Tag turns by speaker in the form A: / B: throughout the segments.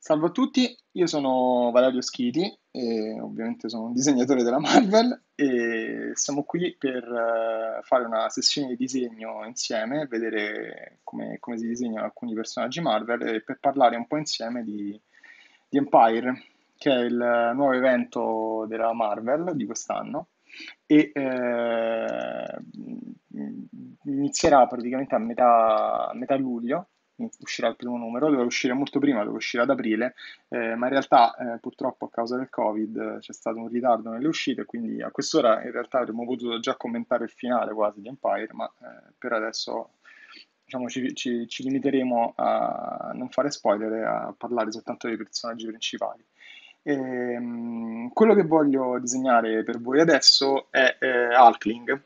A: Salve a tutti, io sono Valerio Schiti e ovviamente sono un disegnatore della Marvel e siamo qui per fare una sessione di disegno insieme, vedere come si disegnano alcuni personaggi Marvel e per parlare un po' insieme di Empire, che è il nuovo evento della Marvel di quest'anno e inizierà praticamente a metà luglio, uscirà il primo numero, doveva uscire molto prima, doveva uscire ad aprile, ma in realtà purtroppo a causa del Covid c'è stato un ritardo nelle uscite, quindi a quest'ora in realtà avremmo potuto già commentare il finale quasi di Empire, ma per adesso diciamo, ci limiteremo a non fare spoiler e a parlare soltanto dei personaggi principali. Quello che voglio disegnare per voi adesso è Hulkling,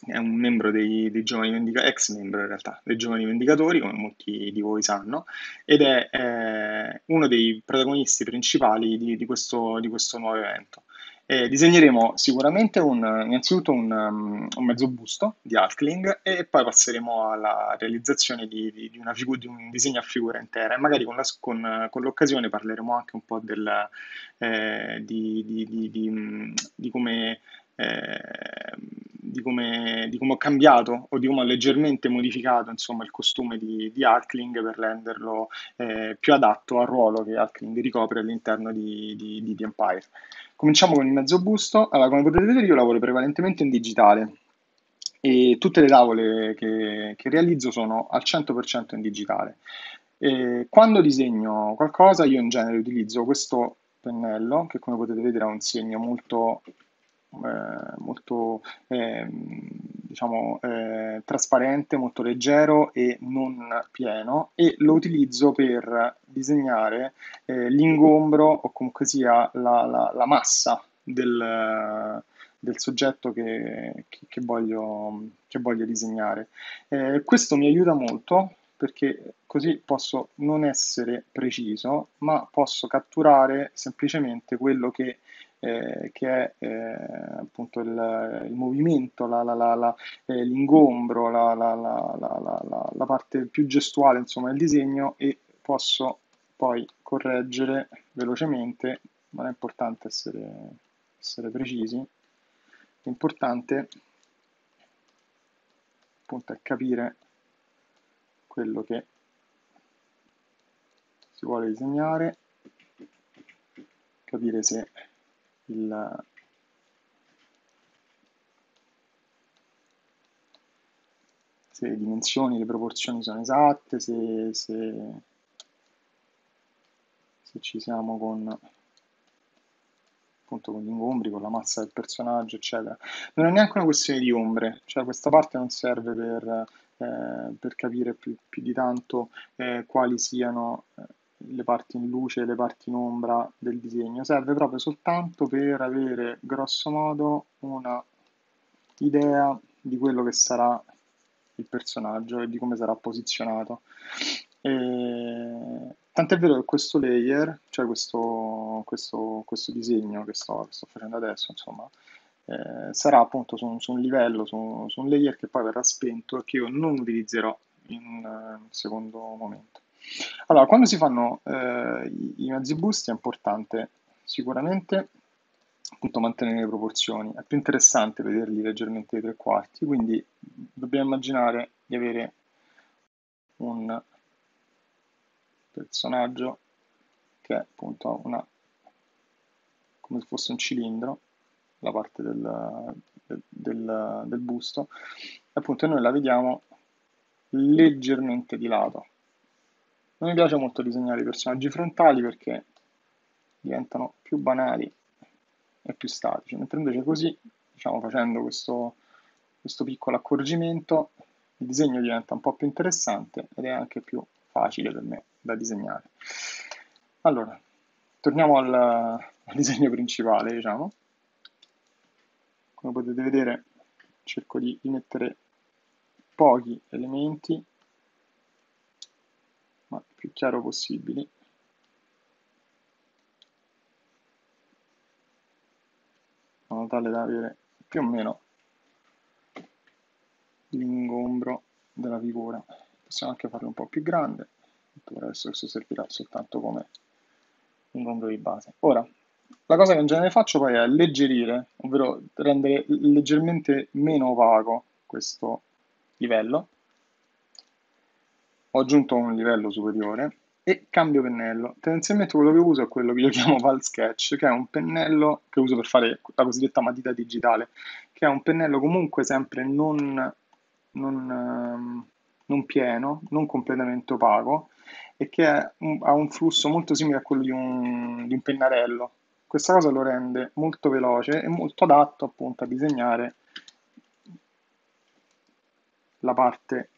A: è un membro dei Giovani Vendicatori, ex membro in realtà, dei Giovani Vendicatori, come molti di voi sanno, ed è uno dei protagonisti principali di questo nuovo evento. Disegneremo sicuramente innanzitutto un mezzo busto di Hulkling e poi passeremo alla realizzazione di un disegno a figura intera e magari con l'occasione parleremo anche un po' di come ho cambiato o di come ho leggermente modificato insomma, il costume di Hulkling per renderlo più adatto al ruolo che Hulkling ricopre all'interno di Empire. Cominciamo con il mezzo busto. Allora, come potete vedere, io lavoro prevalentemente in digitale e tutte le tavole che realizzo sono al 100% in digitale. E quando disegno qualcosa, io in genere utilizzo questo pennello, che come potete vedere ha un segno molto diciamo, trasparente, molto leggero e non pieno, e lo utilizzo per disegnare l'ingombro o comunque sia la massa del soggetto che voglio disegnare. Questo mi aiuta molto perché così posso non essere preciso, ma posso catturare semplicemente quello che è appunto il movimento, l'ingombro, la parte più gestuale, insomma, del disegno e posso poi correggere velocemente. Non è importante essere precisi, l'importante appunto è capire quello che si vuole disegnare, capire il, se le dimensioni, le proporzioni sono esatte, se ci siamo appunto con gli ingombri, con la massa del personaggio, eccetera. Non è neanche una questione di ombre, cioè questa parte non serve per capire più di tanto quali siano le parti in luce e le parti in ombra del disegno, serve proprio soltanto per avere grosso modo una idea di quello che sarà il personaggio e di come sarà posizionato. Tant'è vero che questo layer, cioè questo disegno che sto facendo adesso, insomma, sarà appunto su un livello, su un layer che poi verrà spento e che io non utilizzerò in un secondo momento. Allora, quando si fanno i mezzi busti è importante sicuramente appunto mantenere le proporzioni. È più interessante vederli leggermente ai tre quarti, quindi dobbiamo immaginare di avere un personaggio che appunto ha come se fosse un cilindro, la parte del busto, e appunto noi la vediamo leggermente di lato. Non mi piace molto disegnare i personaggi frontali perché diventano più banali e più statici, mentre invece così, diciamo, facendo questo piccolo accorgimento, il disegno diventa un po' più interessante ed è anche più facile per me da disegnare. Allora, torniamo al disegno principale, diciamo. Come potete vedere, cerco di mettere pochi elementi, ma il più chiaro possibili, in modo tale da avere più o meno l'ingombro della figura. Possiamo anche farlo un po' più grande, per adesso questo servirà soltanto come l'incontro di base. Ora, la cosa che in genere faccio poi è alleggerire, ovvero rendere leggermente meno opaco questo livello. Ho aggiunto un livello superiore e cambio pennello. Tendenzialmente quello che uso è quello che io chiamo Val Sketch, che è un pennello che uso per fare la cosiddetta matita digitale, che è un pennello comunque sempre non pieno, non completamente opaco e che ha un flusso molto simile a quello di un pennarello. Questa cosa lo rende molto veloce e molto adatto appunto a disegnare la parte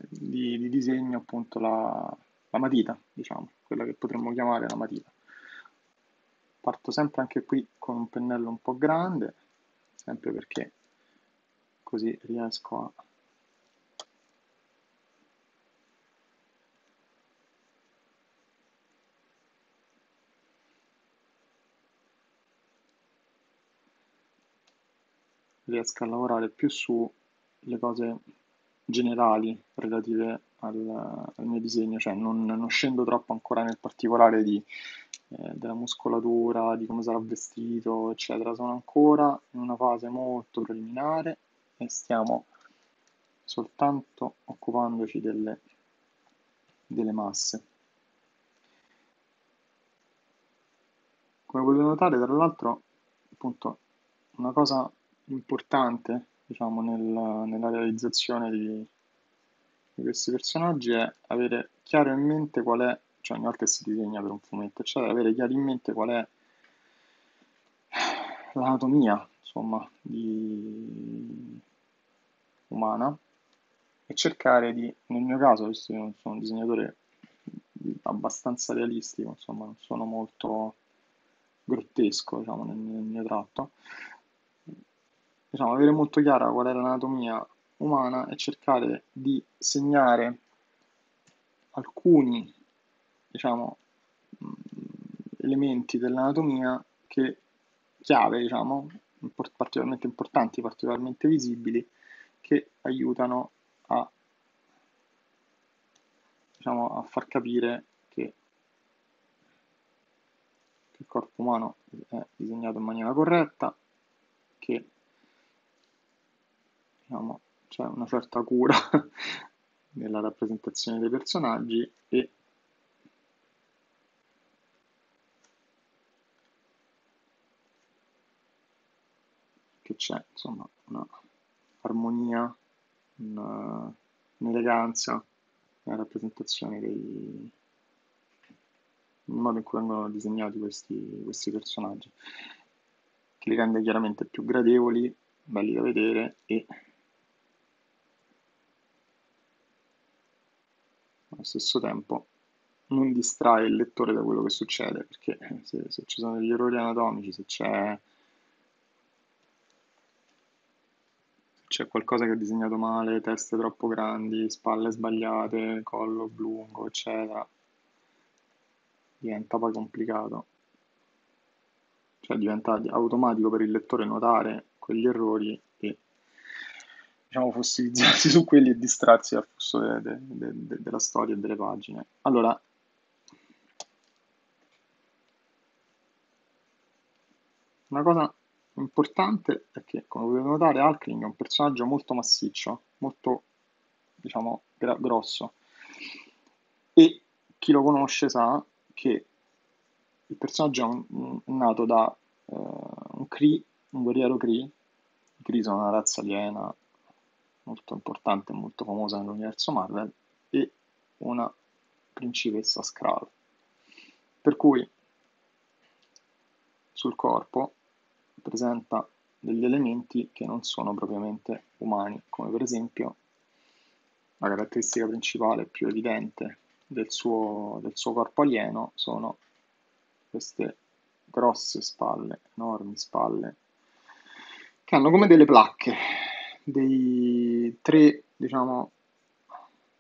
A: di disegno, appunto la matita, diciamo, quella che potremmo chiamare la matita. Parto sempre anche qui con un pennello un po' grande, sempre perché così riesco a lavorare più sulle cose generali relative al mio disegno, cioè non scendo troppo ancora nel particolare della muscolatura, di come sarà vestito, eccetera. Sono ancora in una fase molto preliminare e stiamo soltanto occupandoci delle masse. Come potete notare, tra l'altro, appunto, una cosa importante, diciamo, nella realizzazione di questi personaggi è avere chiaro in mente qual è, cioè ogni volta che si disegna per un fumetto, eccetera, avere chiaro in mente qual è l'anatomia, insomma, umana e cercare di, nel mio caso, visto che io sono un disegnatore abbastanza realistico, insomma, non sono molto grottesco, diciamo, nel mio tratto, diciamo, avere molto chiara qual è l'anatomia umana e cercare di segnare alcuni, diciamo, elementi dell'anatomia che chiave, diciamo, particolarmente importanti, particolarmente visibili, che aiutano a, diciamo, a far capire che il corpo umano è disegnato in maniera corretta, che diciamo, c'è una certa cura nella rappresentazione dei personaggi e che c'è insomma una armonia, un'eleganza nella rappresentazione il modo in cui vengono disegnati questi personaggi, che li rende chiaramente più gradevoli, belli da vedere e allo stesso tempo non distrae il lettore da quello che succede, perché se ci sono degli errori anatomici, se c'è qualcosa che è disegnato male, teste troppo grandi, spalle sbagliate, collo lungo, eccetera, diventa poi complicato. Cioè diventa automatico per il lettore notare quegli errori e diciamo fossilizzarsi su quelli e distrarsi dal flusso della storia e delle pagine. Allora, una cosa importante è che, come potete notare, Hulkling è un personaggio molto massiccio, molto, diciamo, grosso. E chi lo conosce sa che il personaggio è nato da un Kree, un guerriero Kree. I Kree sono una razza aliena molto importante e molto famosa nell'universo Marvel, e una principessa Skrull. Per cui sul corpo presenta degli elementi che non sono propriamente umani, come per esempio la caratteristica principale più evidente del suo corpo alieno sono queste grosse spalle, enormi spalle, che hanno come delle placche, dei tre, diciamo,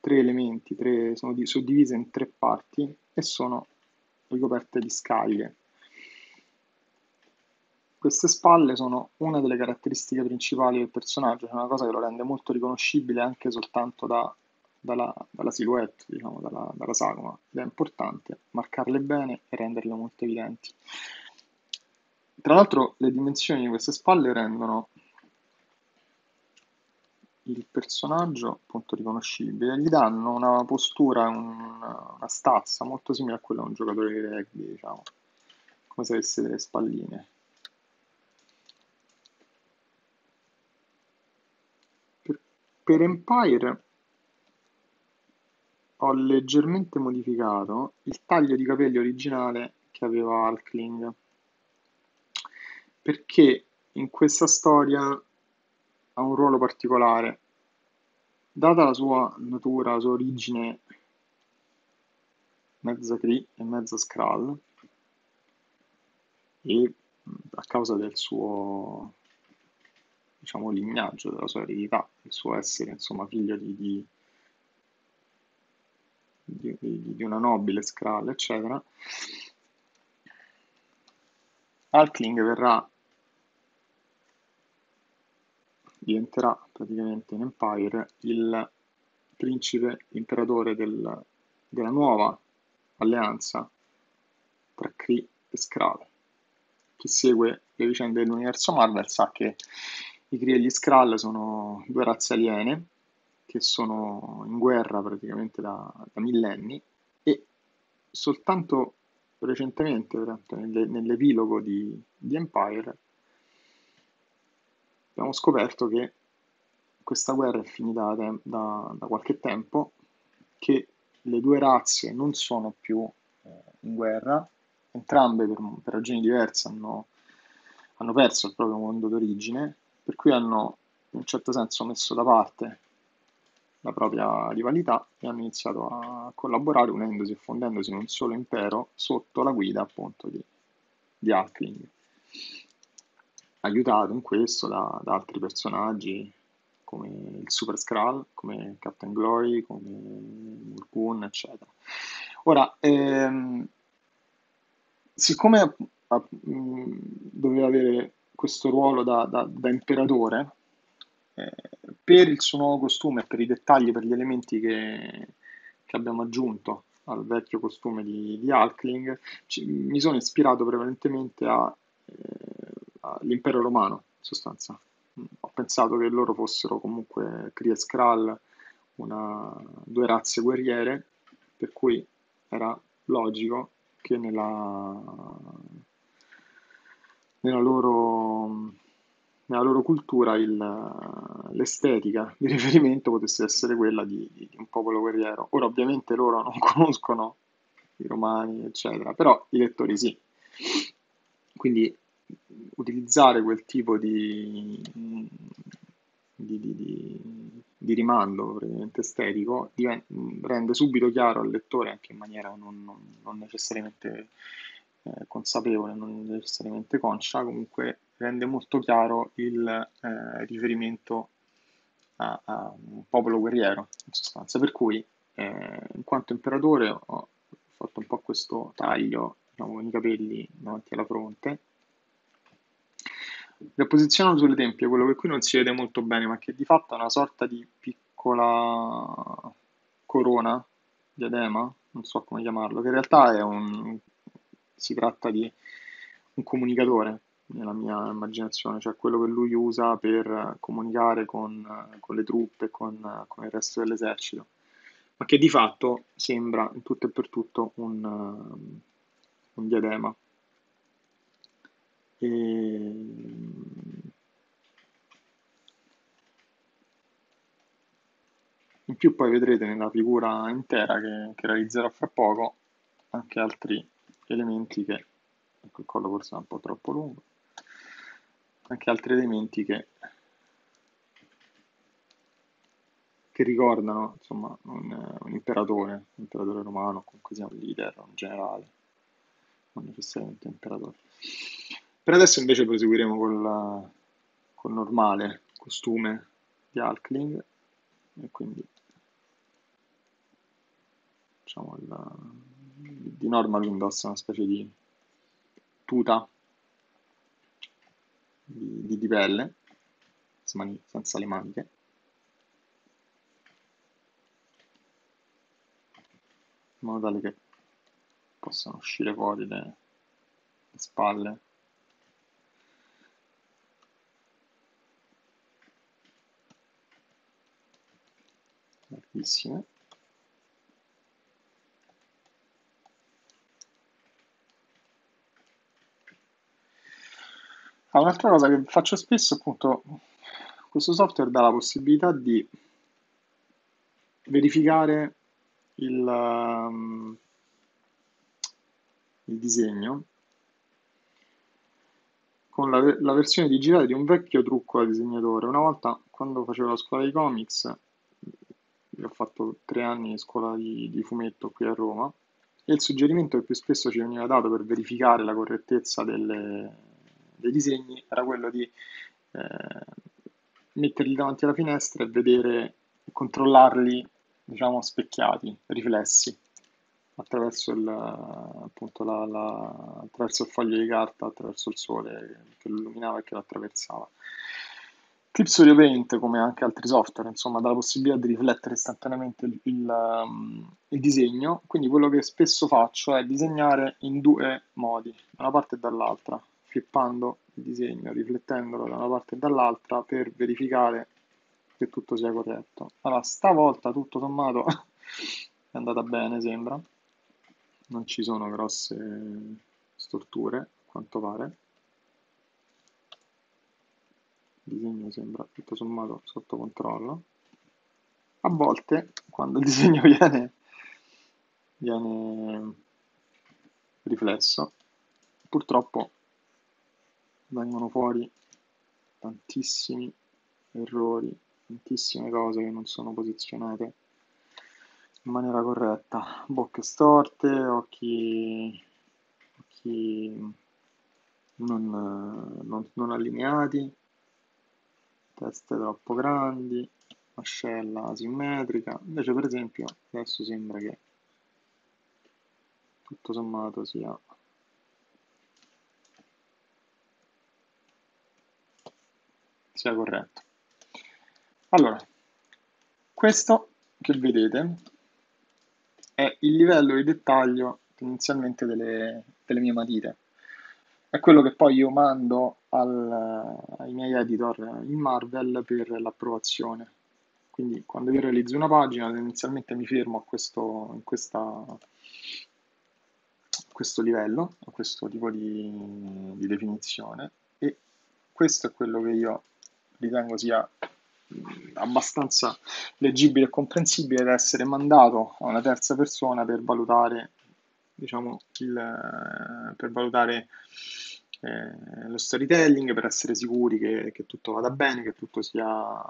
A: tre elementi, sono suddivise in tre parti e sono ricoperte di scaglie. Queste spalle sono una delle caratteristiche principali del personaggio, cioè una cosa che lo rende molto riconoscibile anche soltanto dalla silhouette, diciamo, dalla sagoma, ed è importante marcarle bene e renderle molto evidenti. Tra l'altro le dimensioni di queste spalle rendono il personaggio appunto riconoscibile, gli danno una postura, una stazza molto simile a quella di un giocatore di rugby, diciamo, come se avesse delle spalline. Per Empire ho leggermente modificato il taglio di capelli originale che aveva Hulkling, perché in questa storia ha un ruolo particolare. Data la sua natura, la sua origine mezza Kree e mezza Skrull, e a causa del suo, diciamo, lignaggio, della sua eredità, del suo essere, insomma, figlio di una nobile Skrull, eccetera, Hulkling diventerà praticamente in Empire il principe imperatore della nuova alleanza tra Kree e Skrull. Chi segue le vicende dell'universo Marvel sa che i Kree e gli Skrull sono due razze aliene che sono in guerra praticamente da millenni, e soltanto recentemente, nell'epilogo di Empire, abbiamo scoperto che questa guerra è finita da qualche tempo, che le due razze non sono più in guerra, entrambe per ragioni diverse hanno perso il proprio mondo d'origine, per cui hanno in un certo senso messo da parte la propria rivalità e hanno iniziato a collaborare unendosi e fondendosi in un solo impero sotto la guida appunto di Hulkling, aiutato in questo da altri personaggi come il Super Skrull, come Captain Glory, come Mulgoon, eccetera. Ora, siccome doveva avere questo ruolo da imperatore, per il suo nuovo costume, per i dettagli, per gli elementi che abbiamo aggiunto al vecchio costume di Hulkling, mi sono ispirato prevalentemente all'impero romano, in sostanza. Ho pensato che loro fossero comunque Kree e Skrull, due razze guerriere, per cui era logico che nella loro, nella loro cultura l'estetica di riferimento potesse essere quella di un popolo guerriero. Ora ovviamente loro non conoscono i romani, eccetera, però i lettori sì. Quindi utilizzare quel tipo di rimando praticamente estetico rende subito chiaro al lettore, anche in maniera non necessariamente consapevole, non necessariamente conscia, comunque rende molto chiaro il riferimento a un popolo guerriero, in sostanza. Per cui, in quanto imperatore, ho fatto un po' questo taglio, diciamo, con i capelli davanti alla fronte. La posizionano sulle tempie, quello che qui non si vede molto bene, ma che di fatto è una sorta di piccola corona, diadema, non so come chiamarlo, che in realtà si tratta di un comunicatore, nella mia immaginazione, cioè quello che lui usa per comunicare con le truppe, con il resto dell'esercito, ma che di fatto sembra in tutto e per tutto un diadema. E in più poi vedrete nella figura intera che realizzerò fra poco anche altri elementi ecco, il collo forse è un po' troppo lungo, anche altri elementi che ricordano insomma un imperatore romano, comunque sia un leader, un generale, non necessariamente un imperatore. Per adesso invece proseguiremo col normale costume di Hulkling, e quindi diciamo di norma lui indossa una specie di tuta di pelle, senza le maniche, in modo tale che possano uscire fuori le spalle. Larghissime. Un'altra cosa che faccio spesso, appunto, questo software dà la possibilità di verificare il disegno con la versione digitale di un vecchio trucco da disegnatore. Una volta, quando facevo la scuola di comics, io ho fatto 3 anni in scuola di fumetto qui a Roma, e il suggerimento che più spesso ci veniva dato per verificare la correttezza dei disegni era quello di metterli davanti alla finestra e vedere e controllarli, diciamo, specchiati, riflessi attraverso appunto attraverso il foglio di carta, attraverso il sole che lo illuminava e che lo attraversava. Clip Studio Paint, come anche altri software, insomma, dà la possibilità di riflettere istantaneamente il disegno. Quindi quello che spesso faccio è disegnare in due modi, da una parte e dall'altra, flippando il disegno, riflettendolo da una parte e dall'altra per verificare che tutto sia corretto. Allora, stavolta tutto sommato è andata bene, sembra. Non ci sono grosse storture, a quanto pare. Il disegno sembra tutto sommato sotto controllo. A volte, quando il disegno viene riflesso, purtroppo vengono fuori tantissimi errori, tantissime cose che non sono posizionate in maniera corretta. Bocche storte, occhi non allineati, teste troppo grandi, mascella asimmetrica. Invece, per esempio, adesso sembra che tutto sommato sia corretto. Allora, questo che vedete è il livello di dettaglio tendenzialmente delle mie matite. È quello che poi io mando ai miei editor in Marvel per l'approvazione. Quindi quando io realizzo una pagina, tendenzialmente mi fermo a questo livello, a questo tipo di definizione, e questo è quello che io ritengo sia abbastanza leggibile e comprensibile da essere mandato a una terza persona per valutare, diciamo, per valutare lo storytelling, per essere sicuri che tutto vada bene, che tutto sia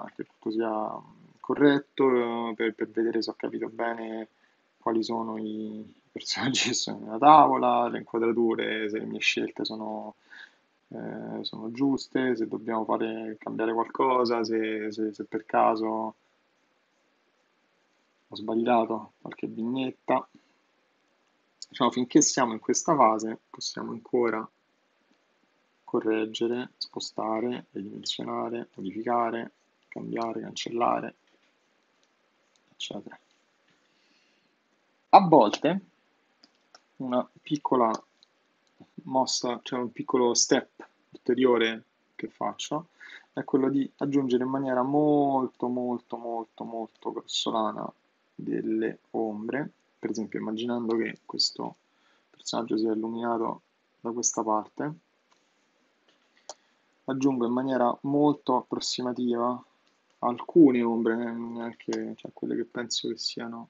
A: corretto, per vedere se ho capito bene quali sono i personaggi che sono nella tavola, le inquadrature, se le mie scelte sono giuste, se dobbiamo cambiare qualcosa, se per caso ho sbagliato qualche vignetta. Diciamo, finché siamo in questa fase possiamo ancora correggere, spostare, ridimensionare, modificare, cambiare, cancellare, eccetera. A volte una piccola mossa, cioè un piccolo step ulteriore che faccio è quello di aggiungere in maniera molto molto molto molto grossolana delle ombre, per esempio immaginando che questo personaggio sia illuminato da questa parte, aggiungo in maniera molto approssimativa alcune ombre, neanche, cioè quelle che penso che siano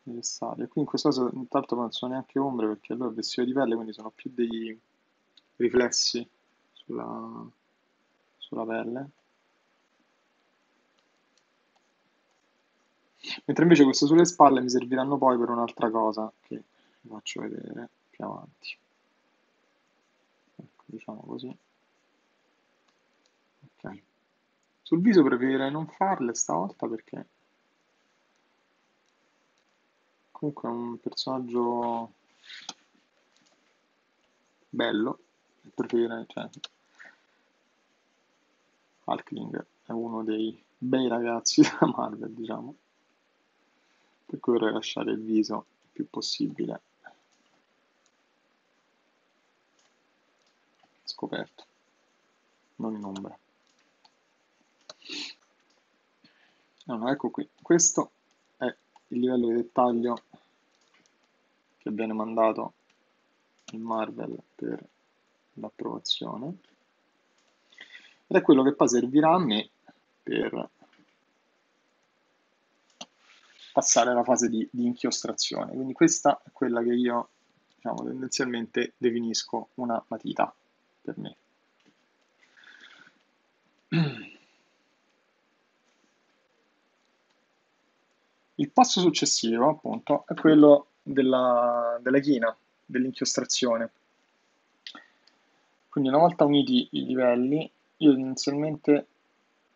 A: necessarie. Qui in questo caso intanto non sono neanche ombre perché lui è vestito di pelle, quindi sono più dei riflessi sulla pelle. Mentre invece questo sulle spalle mi serviranno poi per un'altra cosa che vi faccio vedere più avanti. Ecco, diciamo così. Ok. Sul viso preferirei non farle stavolta perché comunque è un personaggio bello. Preferirei, cioè, Hulkling è uno dei bei ragazzi da Marvel, diciamo. per cui vorrei lasciare il viso il più possibile scoperto, non in ombra. No, ecco qui, questo è il livello di dettaglio che viene mandato in Marvel per l'approvazione ed è quello che poi servirà a me per passare alla fase di inchiostrazione. Quindi questa è quella che io, diciamo, tendenzialmente definisco una matita per me. Il passo successivo, appunto, è quello della china, dell'inchiostrazione. Quindi una volta uniti i livelli, io tendenzialmente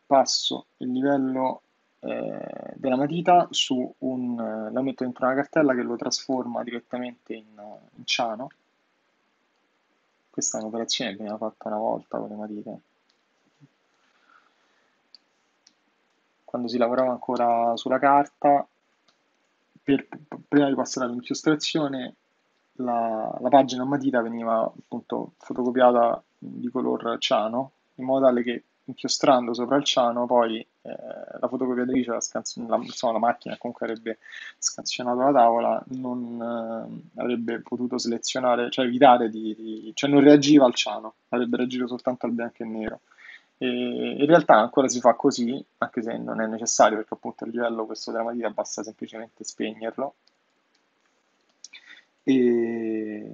A: passo il livello della matita la metto dentro una cartella che lo trasforma direttamente in ciano. Questa è un'operazione che veniva fatta una volta con le matite. Quando si lavorava ancora sulla carta, prima di passare all'inchiostrazione, la pagina a matita veniva appunto fotocopiata di color ciano, in modo tale che inchiostrando sopra il ciano poi la fotocopiatrice, insomma, la macchina comunque avrebbe scansionato la tavola, non avrebbe potuto selezionare, cioè evitare cioè non reagiva al ciano, avrebbe reagito soltanto al bianco e nero. E in realtà ancora si fa così, anche se non è necessario perché appunto il livello questo della matita basta semplicemente spegnerlo. E...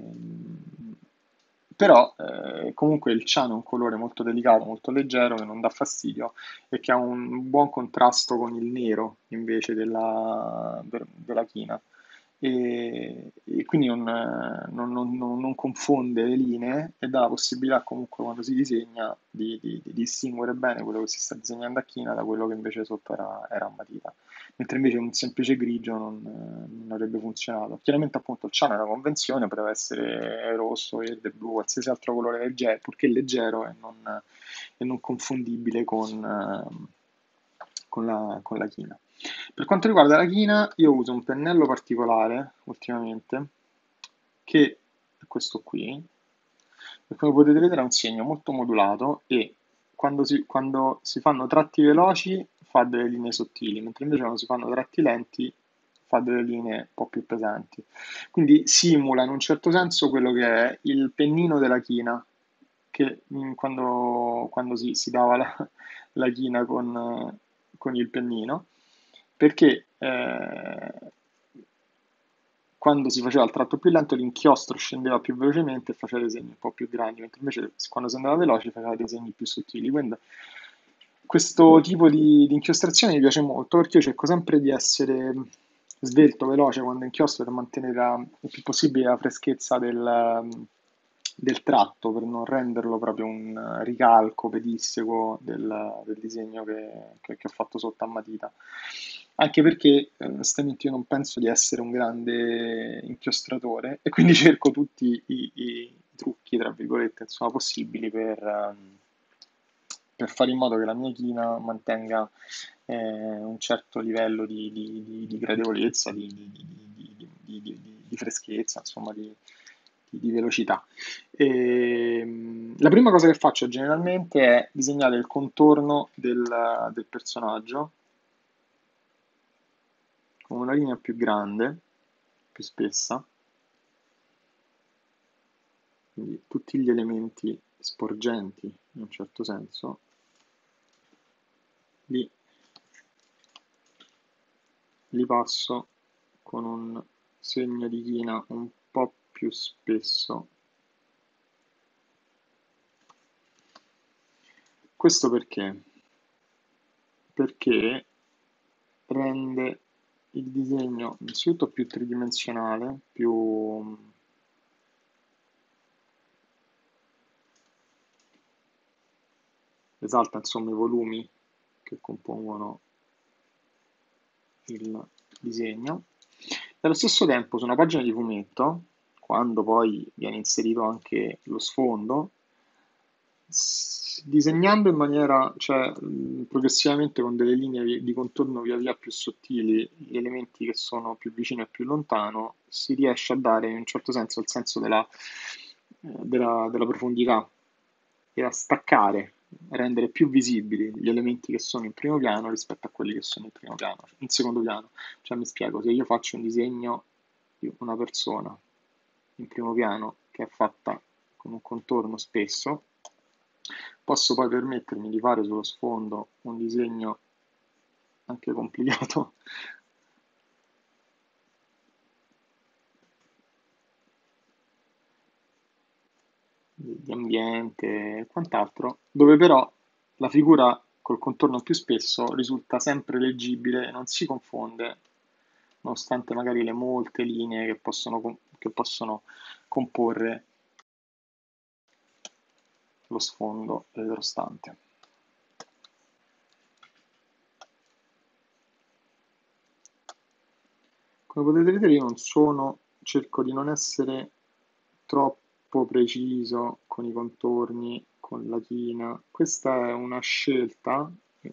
A: Però comunque il ciano è un colore molto delicato, molto leggero, che non dà fastidio e che ha un buon contrasto con il nero invece della china. E quindi non confonde le linee e dà la possibilità comunque quando si disegna di distinguere bene quello che si sta disegnando a china da quello che invece sotto era a matita, mentre invece un semplice grigio non avrebbe funzionato. Chiaramente appunto il ciano è una convenzione, poteva essere rosso, verde, blu, qualsiasi altro colore leggero, purché leggero e non confondibile con la china. Per quanto riguarda la china, io uso un pennello particolare ultimamente, che è questo qui, e come potete vedere ha un segno molto modulato e quando si fanno tratti veloci fa delle linee sottili, mentre invece quando si fanno tratti lenti fa delle linee un po' più pesanti. Quindi simula in un certo senso quello che è il pennino della china, che quando si dava la china con il pennino, perché quando si faceva il tratto più lento l'inchiostro scendeva più velocemente e faceva dei segni un po' più grandi, mentre invece quando si andava veloce faceva dei segni più sottili. Quindi questo tipo di inchiostrazione mi piace molto perché io cerco sempre di essere svelto, veloce quando inchiostro per mantenere il più possibile la freschezza del tratto, per non renderlo proprio un ricalco pedissequo del disegno che ho fatto sotto a matita. Anche perché onestamente io non penso di essere un grande inchiostratore e quindi cerco tutti i trucchi, tra virgolette, insomma, possibili per fare in modo che la mia china mantenga un certo livello di gradevolezza, di freschezza, insomma, di velocità. La prima cosa che faccio generalmente è disegnare il contorno del personaggio con una linea più grande, più spessa, quindi tutti gli elementi sporgenti in un certo senso li passo con un segno di china un po' più spesso. Questo perché? Perché rende il disegno innanzitutto più tridimensionale, più esalta insomma i volumi che compongono il disegno. E allo stesso tempo su una pagina di fumetto, quando poi viene inserito anche lo sfondo, disegnando in maniera, cioè progressivamente con delle linee di contorno via via più sottili, gli elementi che sono più vicini e più lontano, si riesce a dare in un certo senso il senso della profondità e a staccare, a rendere più visibili gli elementi che sono in primo piano rispetto a quelli che sono in primo piano, in secondo piano. Cioè mi spiego, se io faccio un disegno di una persona in primo piano che è fatta con un contorno spesso, posso poi permettermi di fare sullo sfondo un disegno anche complicato di ambiente e quant'altro, dove però la figura col contorno più spesso risulta sempre leggibile e non si confonde, nonostante magari le molte linee che possono comporre lo sfondo retrostante. Come potete vedere io non sono, cerco di non essere troppo preciso con i contorni, con la china. Questa è una scelta,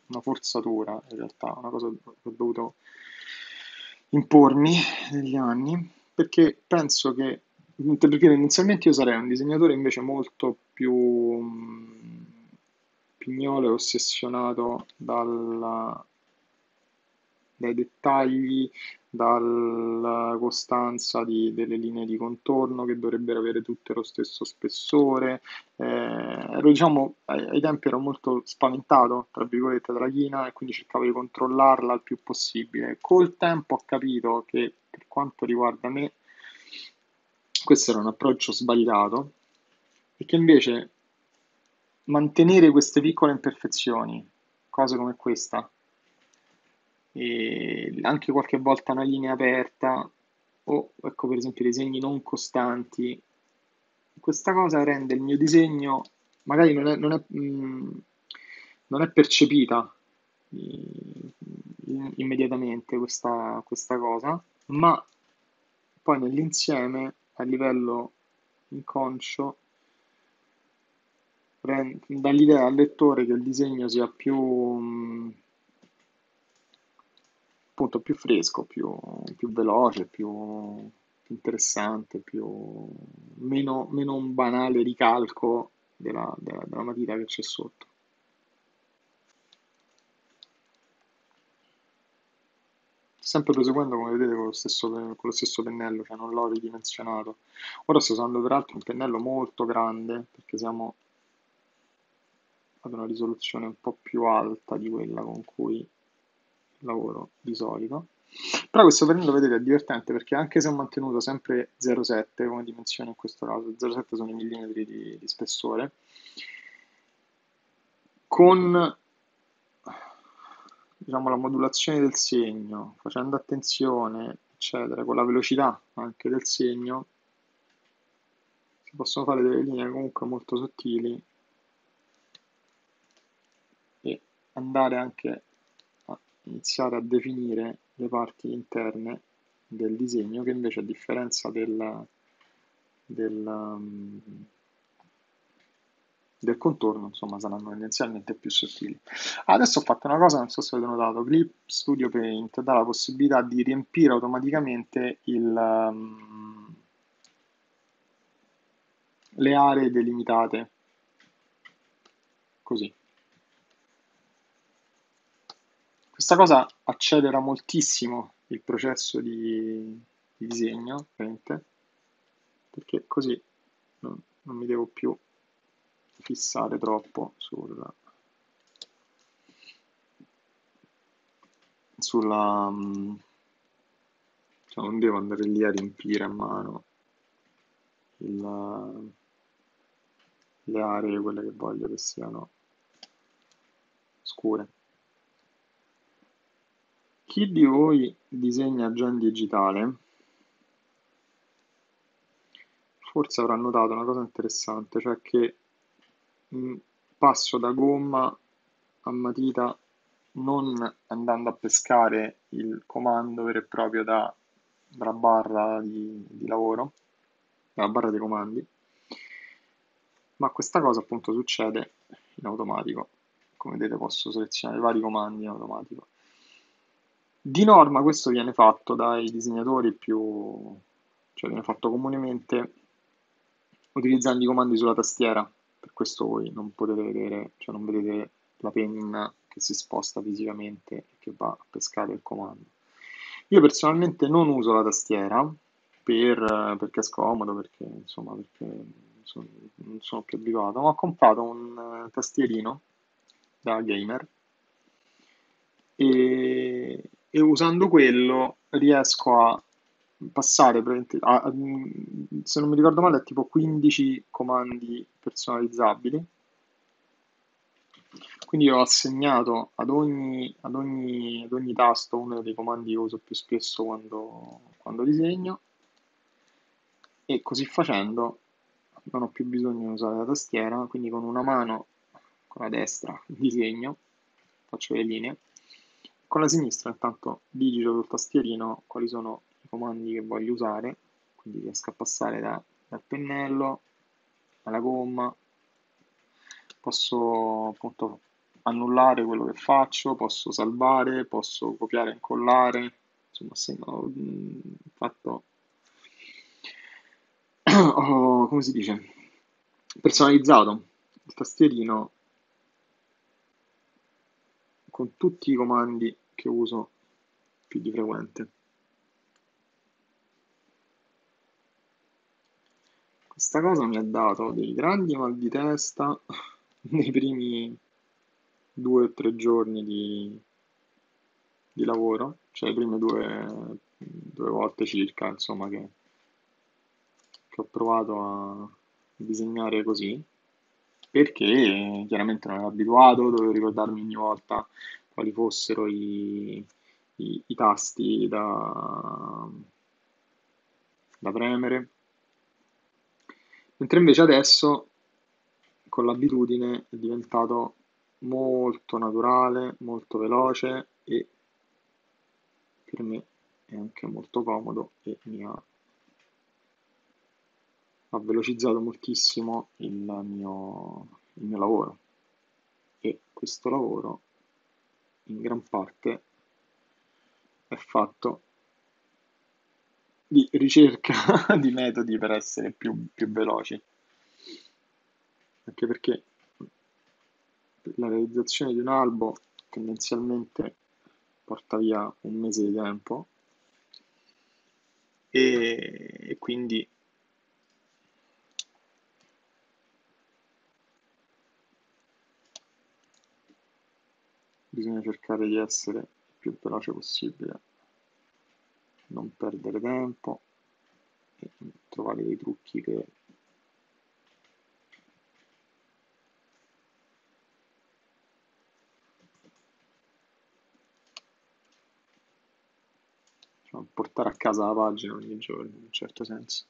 A: una forzatura in realtà, una cosa che ho dovuto impormi negli anni, perché penso che, perché tendenzialmente io sarei un disegnatore invece molto più pignolo e ossessionato dai dettagli, dalla costanza delle linee di contorno che dovrebbero avere tutte lo stesso spessore. Ero, diciamo, ai tempi ero molto spaventato, tra virgolette, dalla china e quindi cercavo di controllarla il più possibile. Col tempo ho capito che per quanto riguarda me, questo era un approccio sbagliato e che invece mantenere queste piccole imperfezioni, cose come questa, e anche qualche volta una linea aperta o ecco per esempio dei segni non costanti. Questa cosa rende il mio disegno, magari non è percepita immediatamente questa cosa, ma poi nell'insieme a livello inconscio dà l'idea al lettore che il disegno sia più appunto più fresco, più veloce, più interessante, meno un banale ricalco della matita che c'è sotto. Sempre proseguendo come vedete con lo stesso pennello, cioè non l'ho ridimensionato. Ora sto usando peraltro un pennello molto grande perché siamo ad una risoluzione un po' più alta di quella con cui lavoro di solito. Però questo pennello vedete è divertente perché anche se ho mantenuto sempre 0,7 come dimensione in questo caso, 0,7 sono i millimetri di spessore, con diciamo, la modulazione del segno, facendo attenzione, eccetera, con la velocità anche del segno, si possono fare delle linee comunque molto sottili e andare anche a iniziare a definire le parti interne del disegno che invece a differenza del, um, del contorno, insomma, saranno tendenzialmente più sottili. Adesso ho fatto una cosa, non so se avete notato, Clip Studio Paint dà la possibilità di riempire automaticamente le aree delimitate, così. Questa cosa accelera moltissimo il processo di disegno, ovviamente, perché così non mi devo più fissare troppo sulla cioè non devo andare lì a riempire a mano il- le aree, quelle che voglio che siano scure. Chi di voi disegna già in digitale forse avrà notato una cosa interessante, cioè che mh, passo da gomma a matita non andando a pescare il comando vero e proprio dalla barra di lavoro, dalla barra dei comandi, ma questa cosa appunto succede in automatico. Come vedete posso selezionare vari comandi in automatico. Di norma questo viene fatto dai disegnatori cioè viene fatto comunemente utilizzando i comandi sulla tastiera, per questo voi non potete vedere, cioè non vedete la penna che si sposta fisicamente e che va a pescare il comando. Io personalmente non uso la tastiera perché è scomodo, perché insomma, perché non sono più abituato, ma ho comprato un tastierino da gamer e usando quello riesco a passare, se non mi ricordo male, è tipo 15 comandi personalizzabili. Quindi ho assegnato ad ogni tasto uno dei comandi che uso più spesso quando disegno e così facendo non ho più bisogno di usare la tastiera, quindi con una mano, con la destra, disegno, faccio le linee, con la sinistra intanto digito sul tastierino quali sono i comandi che voglio usare, quindi riesco a passare dal pennello alla gomma, posso appunto annullare quello che faccio, posso salvare, posso copiare e incollare, insomma se no, ho fatto ho, come si dice, personalizzato il tastierino con tutti i comandi che uso più di frequente. Questa cosa mi ha dato dei grandi mal di testa nei primi 2 o 3 giorni di lavoro, cioè le prime due volte circa, insomma, che ho provato a disegnare così, perché chiaramente non ero abituato, dovevo ricordarmi ogni volta quali fossero i tasti da premere, mentre invece adesso con l'abitudine è diventato molto naturale, molto veloce e per me è anche molto comodo e ha velocizzato moltissimo il mio lavoro e questo lavoro in gran parte è fatto di ricerca di metodi per essere più veloci, anche perché la realizzazione di un albo tendenzialmente porta via un mese di tempo e quindi bisogna cercare di essere il più veloce possibile, non perdere tempo e trovare dei trucchi che diciamo, portare a casa la pagina ogni giorno, in un certo senso.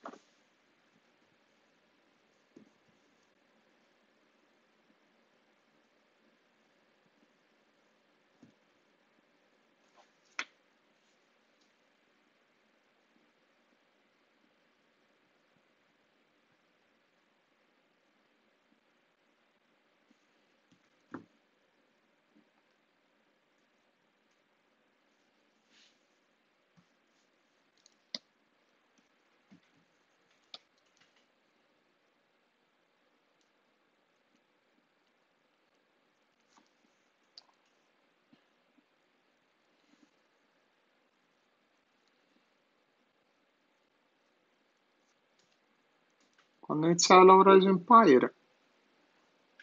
A: Quando ho iniziato a lavorare su Empire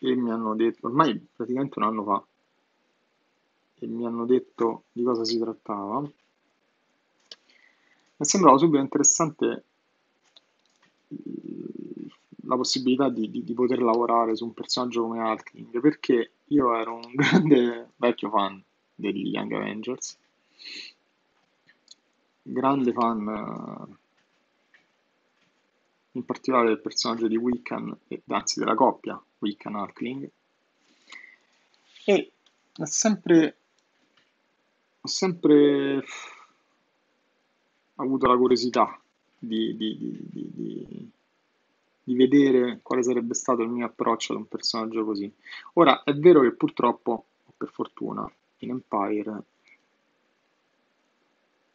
A: e mi hanno detto, ormai praticamente un anno fa, e mi hanno detto di cosa si trattava, mi è sembrato subito interessante la possibilità di poter lavorare su un personaggio come Hulkling, perché io ero un grande vecchio fan degli Young Avengers, grande fan in particolare del personaggio di Wiccan, anzi della coppia Wiccan-Hulkling, e ho sempre avuto la curiosità di di vedere quale sarebbe stato il mio approccio ad un personaggio così. Ora, è vero che purtroppo, per fortuna, in Empire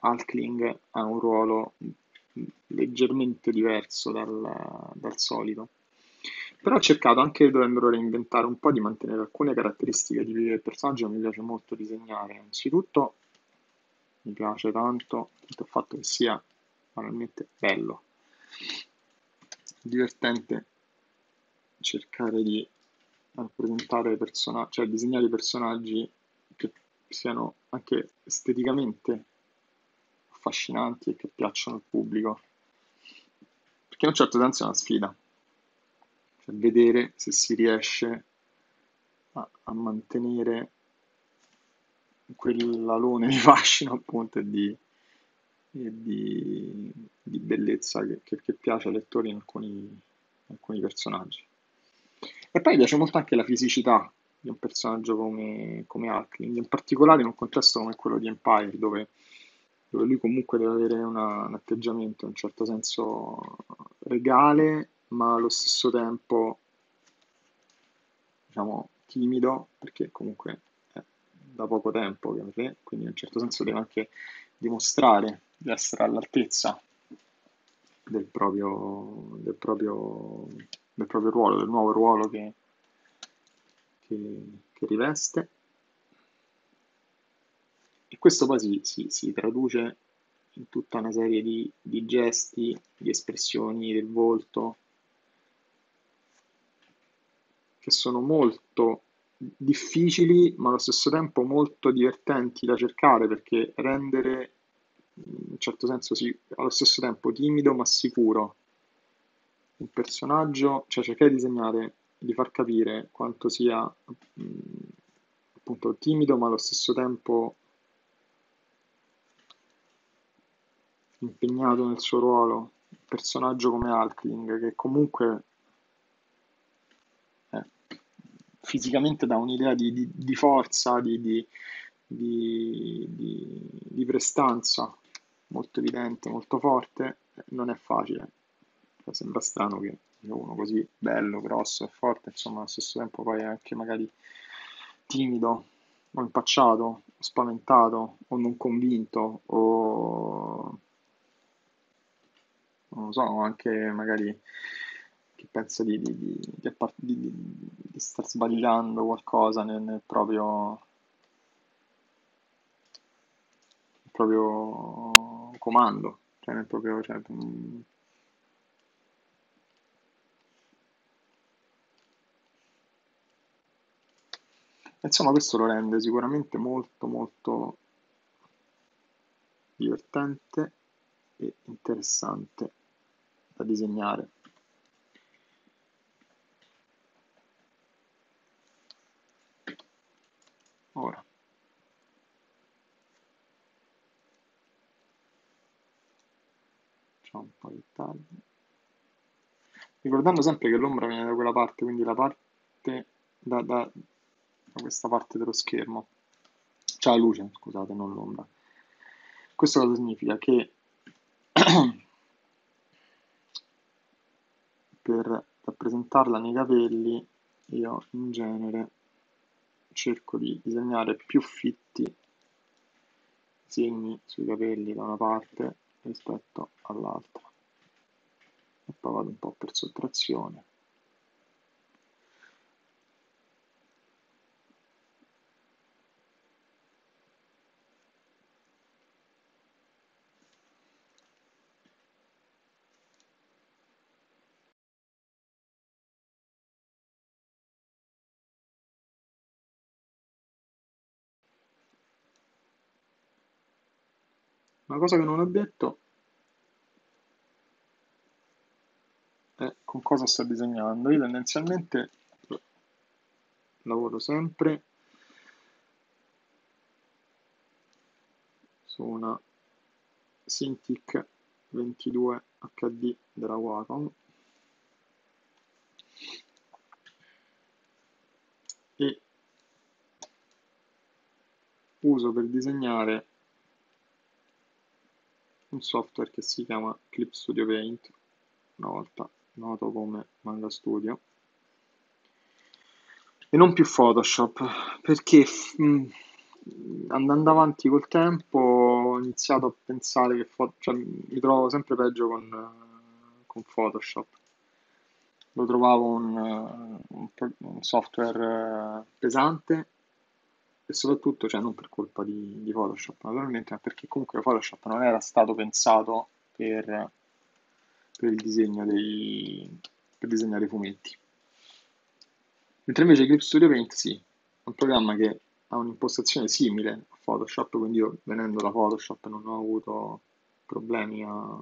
A: Hulkling ha un ruolo leggermente diverso dal solito. Però ho cercato, anche dovendolo reinventare un po', di mantenere alcune caratteristiche tipiche del personaggio che mi piace molto disegnare. Innanzitutto mi piace tanto il fatto che sia banalmente bello, divertente cercare di rappresentare personaggi, cioè disegnare personaggi che siano anche esteticamente affascinanti e che piacciono al pubblico. Perché in un certo senso è una sfida, cioè vedere se si riesce a mantenere quell'alone di fascino appunto e di bellezza che piace ai lettori in alcuni personaggi. E poi mi piace molto anche la fisicità di un personaggio come Hulkling, in particolare in un contesto come quello di Empire, dove lui comunque deve avere un atteggiamento in un certo senso regale, ma allo stesso tempo, diciamo, timido, perché comunque è da poco tempo che è re, quindi in un certo senso deve anche dimostrare di essere all'altezza del proprio ruolo, del nuovo ruolo che riveste. E questo poi si traduce in tutta una serie di gesti, di espressioni del volto che sono molto difficili, ma allo stesso tempo molto divertenti da cercare, perché rendere in un certo senso allo stesso tempo timido ma sicuro un personaggio, cioè cercare di disegnare, di far capire quanto sia appunto timido ma allo stesso tempo impegnato nel suo ruolo, un personaggio come Hulkling che comunque eh, fisicamente dà un'idea di forza, di prestanza molto evidente, molto forte, non è facile. Cioè, sembra strano che uno così bello, grosso e forte, insomma, allo stesso tempo poi è anche magari timido o impacciato, o spaventato o non convinto o non lo so, anche magari che pensa di star sbagliando qualcosa nel proprio comando, cioè nel proprio, cioè, insomma questo lo rende sicuramente molto molto divertente e interessante da disegnare. Ora, facciamo un po' di tagli. Ricordando sempre che l'ombra viene da quella parte, quindi la parte da questa parte dello schermo. Cioè la luce, scusate, non l'ombra. Questo cosa significa? Che per rappresentarla nei capelli io in genere cerco di disegnare più fitti segni sui capelli da una parte rispetto all'altra e poi vado un po' per sottrazione. Una cosa che non ho detto è con cosa sto disegnando. Io tendenzialmente lavoro sempre su una Cintiq 22 HD della Wacom e uso per disegnare un software che si chiama Clip Studio Paint. Una volta noto come Manga Studio, e non più Photoshop, perché andando avanti col tempo ho iniziato a pensare che cioè, mi trovo sempre peggio con Photoshop. Lo trovavo un software pesante e soprattutto, cioè, non per colpa di Photoshop naturalmente, ma perché comunque Photoshop non era stato pensato per il disegno per disegnare i fumetti. Mentre invece Clip Studio Paint sì, è un programma che ha un'impostazione simile a Photoshop, quindi io venendo da Photoshop non ho avuto problemi a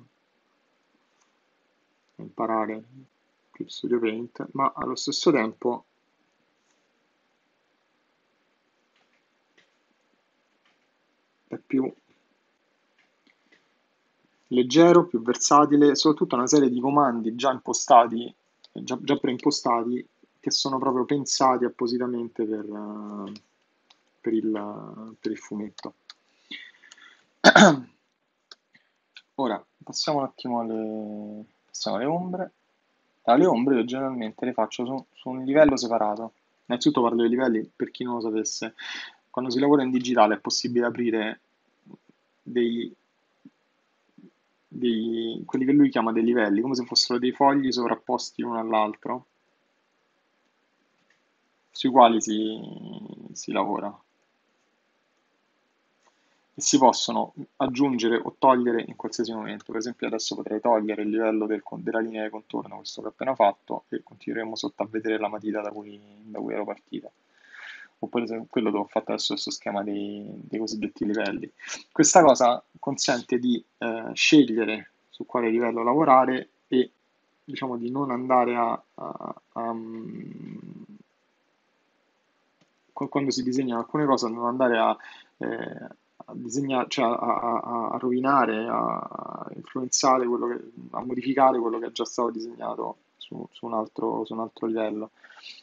A: imparare Clip Studio Paint, ma allo stesso tempo è più leggero, più versatile, soprattutto una serie di comandi già impostati, già preimpostati, che sono proprio pensati appositamente per il fumetto. Ora passiamo un attimo passiamo alle ombre. Allora, le ombre io generalmente le faccio su un livello separato. Innanzitutto parlo dei livelli per chi non lo sapesse. Quando si lavora in digitale è possibile aprire dei, quelli che lui chiama dei livelli, come se fossero dei fogli sovrapposti uno all'altro, sui quali si lavora. E si possono aggiungere o togliere in qualsiasi momento. Per esempio adesso potrei togliere il livello della linea di contorno, questo che ho appena fatto, e continueremo sotto a vedere la matita da cui ero partita. Oppure se quello che ho fatto adesso, questo schema dei cosiddetti livelli. Questa cosa consente di scegliere su quale livello lavorare e diciamo di non andare quando si disegnano alcune cose, non andare a disegnare, cioè a rovinare, a influenzare a modificare quello che è già stato disegnato su un altro livello.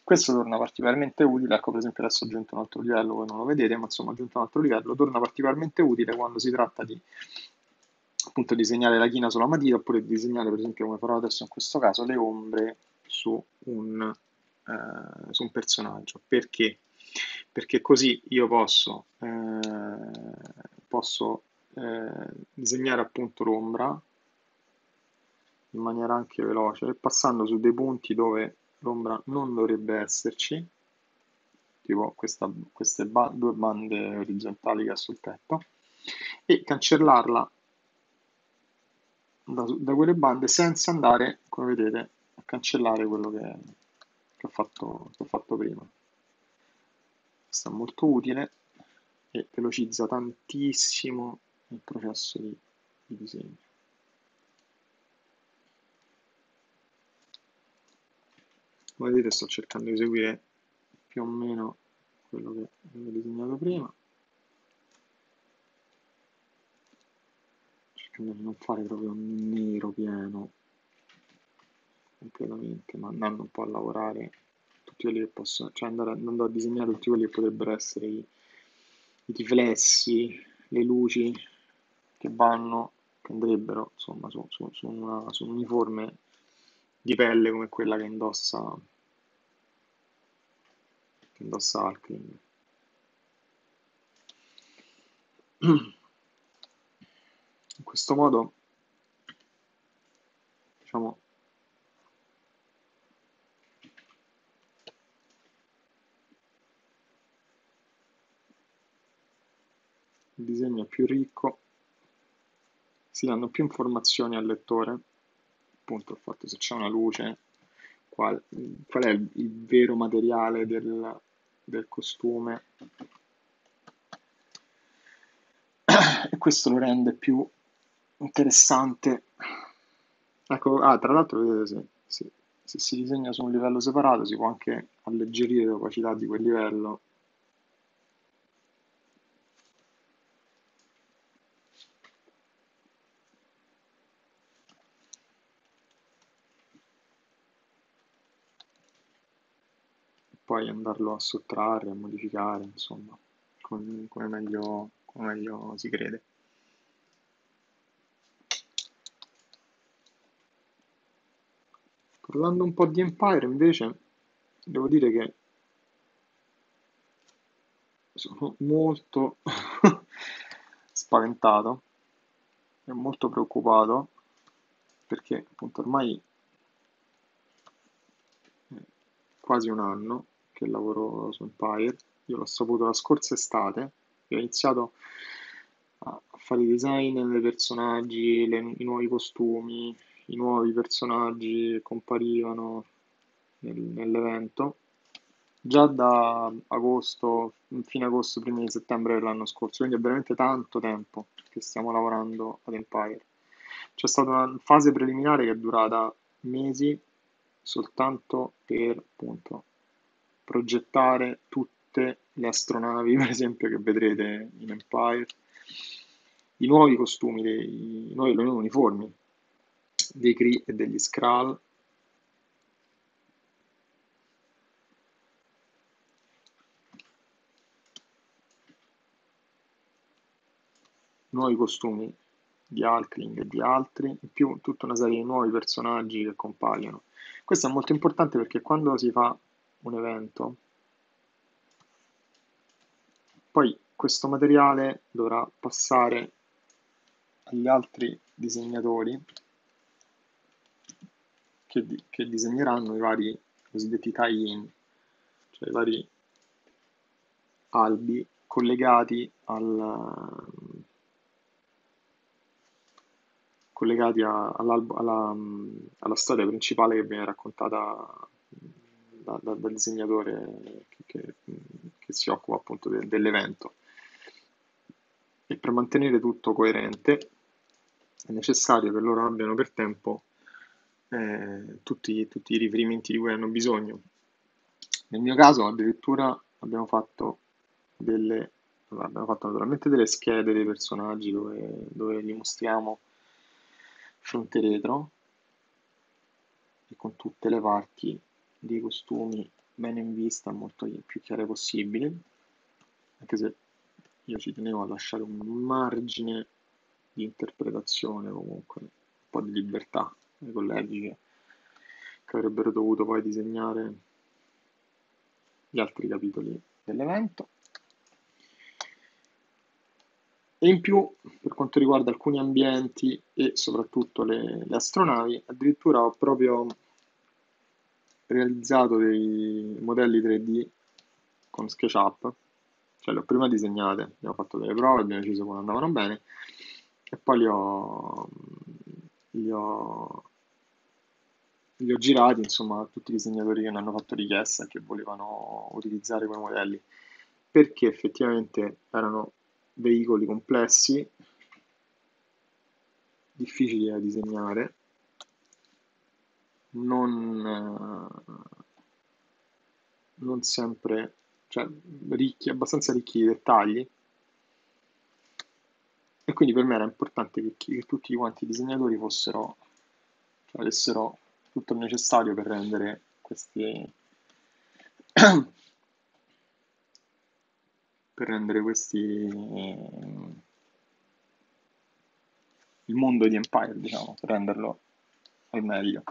A: Questo torna particolarmente utile, ecco per esempio adesso ho aggiunto un altro livello, voi non lo vedete, ma insomma ho aggiunto un altro livello, torna particolarmente utile quando si tratta di appunto disegnare la china sulla matita oppure di disegnare per esempio come farò adesso in questo caso le ombre su un personaggio. Perché? Perché così io posso disegnare appunto l'ombra in maniera anche veloce, passando su dei punti dove l'ombra non dovrebbe esserci, tipo due bande orizzontali che ha sul tetto, e cancellarla da quelle bande senza andare, come vedete, a cancellare quello che ho fatto prima. Questo è molto utile e velocizza tantissimo il processo di disegno. Come vedete sto cercando di seguire più o meno quello che avevo disegnato prima, cercando di non fare proprio un nero pieno completamente, ma andando un po' a lavorare tutti quelli che possono, cioè andando a disegnare tutti quelli che potrebbero essere i riflessi, le luci che andrebbero insomma su un uniforme di pelle come quella che indossa Hulkling. In questo modo, diciamo, il disegno è più ricco, si danno più informazioni al lettore, appunto il fatto se c'è una luce, qual è il vero materiale del costume, e questo lo rende più interessante. Ecco, tra l'altro vedete se si disegna su un livello separato si può anche alleggerire l'opacità di quel livello. Poi andarlo a sottrarre, a modificare, insomma, come meglio si crede. Parlando un po' di Empire, invece, devo dire che sono molto spaventato e molto preoccupato perché appunto ormai è quasi un anno che lavoro su Empire. Io l'ho saputo la scorsa estate, che ho iniziato a fare i design dei personaggi, i nuovi costumi, i nuovi personaggi che comparivano nell'evento già da agosto, fine agosto, primi di settembre dell'anno scorso, quindi è veramente tanto tempo che stiamo lavorando ad Empire. C'è stata una fase preliminare che è durata mesi soltanto per appunto progettare tutte le astronavi, per esempio, che vedrete in Empire, i nuovi costumi, i nuovi uniformi dei Kree e degli Skrull, nuovi costumi di Hulkling e di altri, in più tutta una serie di nuovi personaggi che compaiono. Questo è molto importante perché quando si fa un evento, poi questo materiale dovrà passare agli altri disegnatori che disegneranno i vari cosiddetti tie-in, cioè i vari albi collegati alla storia principale che viene raccontata dal disegnatore che si occupa appunto dell'evento. E per mantenere tutto coerente è necessario che loro abbiano per tempo tutti i riferimenti di cui hanno bisogno. Nel mio caso addirittura abbiamo fatto naturalmente delle schede dei personaggi dove li mostriamo fronte retro e con tutte le parti dei costumi bene in vista, molto più chiare possibili, anche se io ci tenevo a lasciare un margine di interpretazione, comunque un po' di libertà ai colleghi che avrebbero dovuto poi disegnare gli altri capitoli dell'evento. E in più, per quanto riguarda alcuni ambienti e soprattutto le astronavi, addirittura ho proprio realizzato dei modelli 3D con SketchUp, cioè le ho prima disegnate, abbiamo fatto delle prove, abbiamo deciso come andavano bene e poi li ho girati insomma a tutti i disegnatori che ne hanno fatto richiesta e che volevano utilizzare quei modelli, perché effettivamente erano veicoli complessi, difficili da disegnare, non sempre, cioè abbastanza ricchi di dettagli, e quindi per me era importante che tutti quanti i disegnatori fossero, cioè avessero tutto il necessario per rendere il mondo di Empire, diciamo, per renderlo al meglio.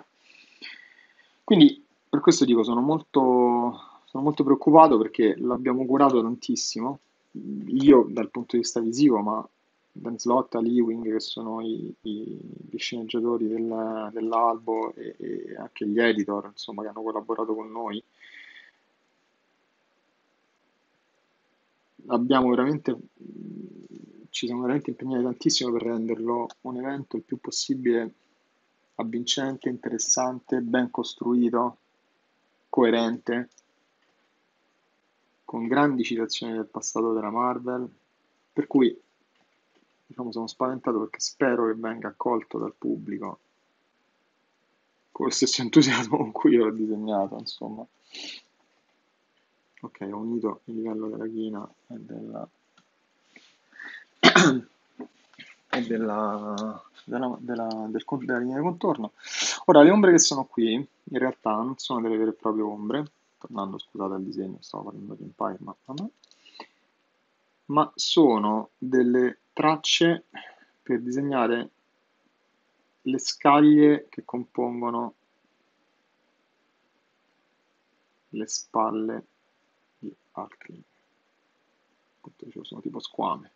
A: Quindi per questo dico, sono molto preoccupato perché l'abbiamo curato tantissimo, io dal punto di vista visivo, ma Dan Slott, Ali Ewing, che sono gli sceneggiatori dell'albo e anche gli editor, insomma, che hanno collaborato con noi, ci siamo veramente impegnati tantissimo per renderlo un evento il più possibile avvincente, interessante, ben costruito, coerente, con grandi citazioni del passato della Marvel, per cui diciamo, sono spaventato perché spero che venga accolto dal pubblico con lo stesso entusiasmo con cui io l'ho disegnato, insomma. Ok, ho unito il livello della china della linea di contorno. Ora, le ombre che sono qui, in realtà non sono delle vere e proprie ombre, tornando, scusate, al disegno, stavo parlando di Empire, ma sono delle tracce per disegnare le scaglie che compongono le spalle di Hulkling. Appunto, dicevo, sono tipo squame.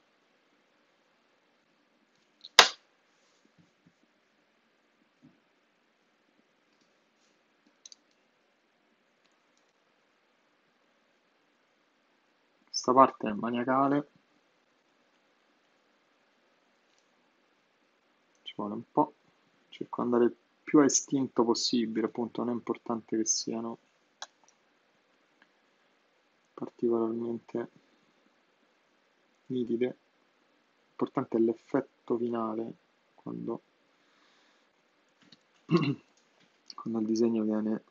A: Questa parte è maniacale, ci vuole un po', cerco di andare il più a istinto possibile, appunto non è importante che siano particolarmente nitide, l'importante è l'effetto finale quando il disegno viene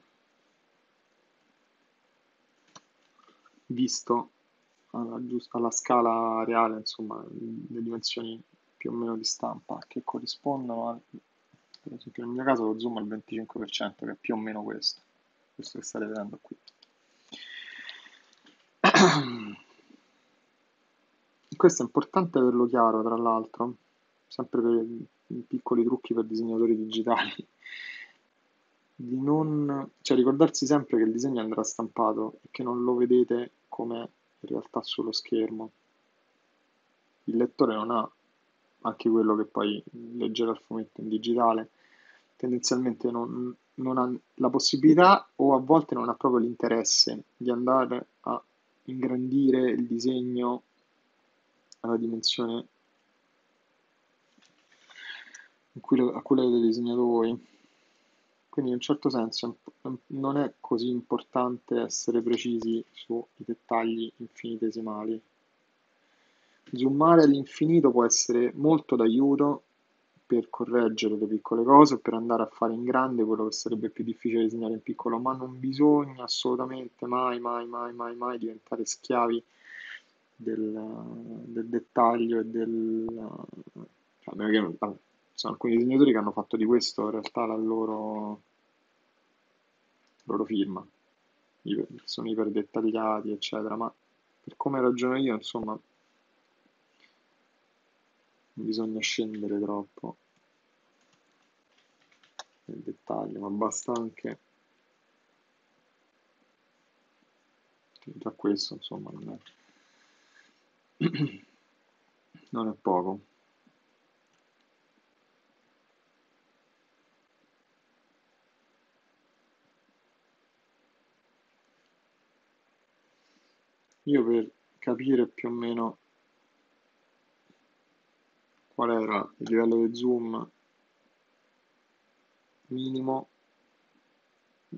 A: visto alla scala reale, insomma, le dimensioni più o meno di stampa che corrispondono al, per esempio nel mio caso lo zoom al 25%, che è più o meno questo che state vedendo qui. Questo è importante averlo chiaro, tra l'altro, sempre per i piccoli trucchi per disegnatori digitali, di non, cioè ricordarsi sempre che il disegno andrà stampato e che non lo vedete come in realtà sullo schermo. Il lettore non ha, anche quello che poi leggerà il fumetto in digitale, tendenzialmente non ha la possibilità o a volte non ha proprio l'interesse di andare a ingrandire il disegno alla dimensione a cui l'avete disegnato voi. Quindi in un certo senso non è così importante essere precisi sui dettagli infinitesimali. Zoomare all'infinito può essere molto d'aiuto per correggere le piccole cose, per andare a fare in grande quello che sarebbe più difficile disegnare in piccolo, ma non bisogna assolutamente mai diventare schiavi del dettaglio e cioè, ci sono alcuni disegnatori che hanno fatto di questo in realtà la loro firma, sono iper dettagliati, eccetera, ma per come ragiono io, insomma, non bisogna scendere troppo nel dettaglio, ma basta anche già questo, insomma, non è poco. Io per capire più o meno qual era il livello di zoom minimo,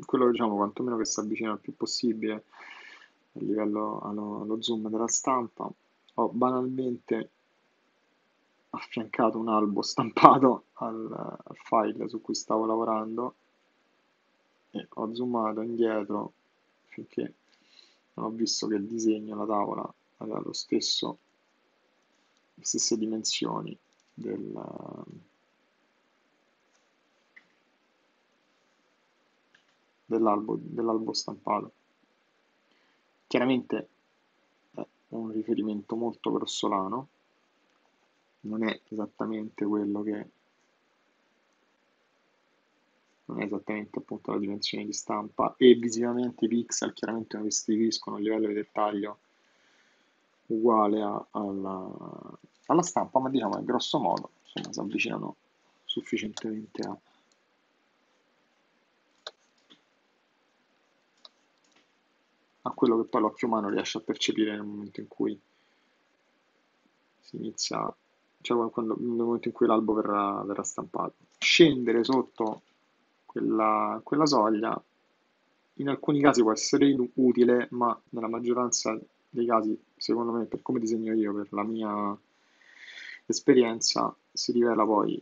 A: quello diciamo quantomeno che si avvicina il più possibile al livello allo zoom della stampa, ho banalmente affiancato un albo stampato al file su cui stavo lavorando e ho zoomato indietro finché non ho visto che il disegno, la tavola, aveva le stesse dimensioni dell'albo stampato. Chiaramente è un riferimento molto grossolano, non è esattamente quello che non è esattamente appunto la dimensione di stampa e visivamente i pixel chiaramente non restituiscono un livello di dettaglio uguale alla stampa, ma diciamo che grosso modo insomma, si avvicinano sufficientemente a quello che poi l'occhio umano riesce a percepire nel momento in cui si inizia, cioè nel momento in cui l'albo verrà stampato. Scendere sotto quella soglia in alcuni casi può essere utile, ma nella maggioranza dei casi, secondo me, per come disegno io, per la mia esperienza, si rivela poi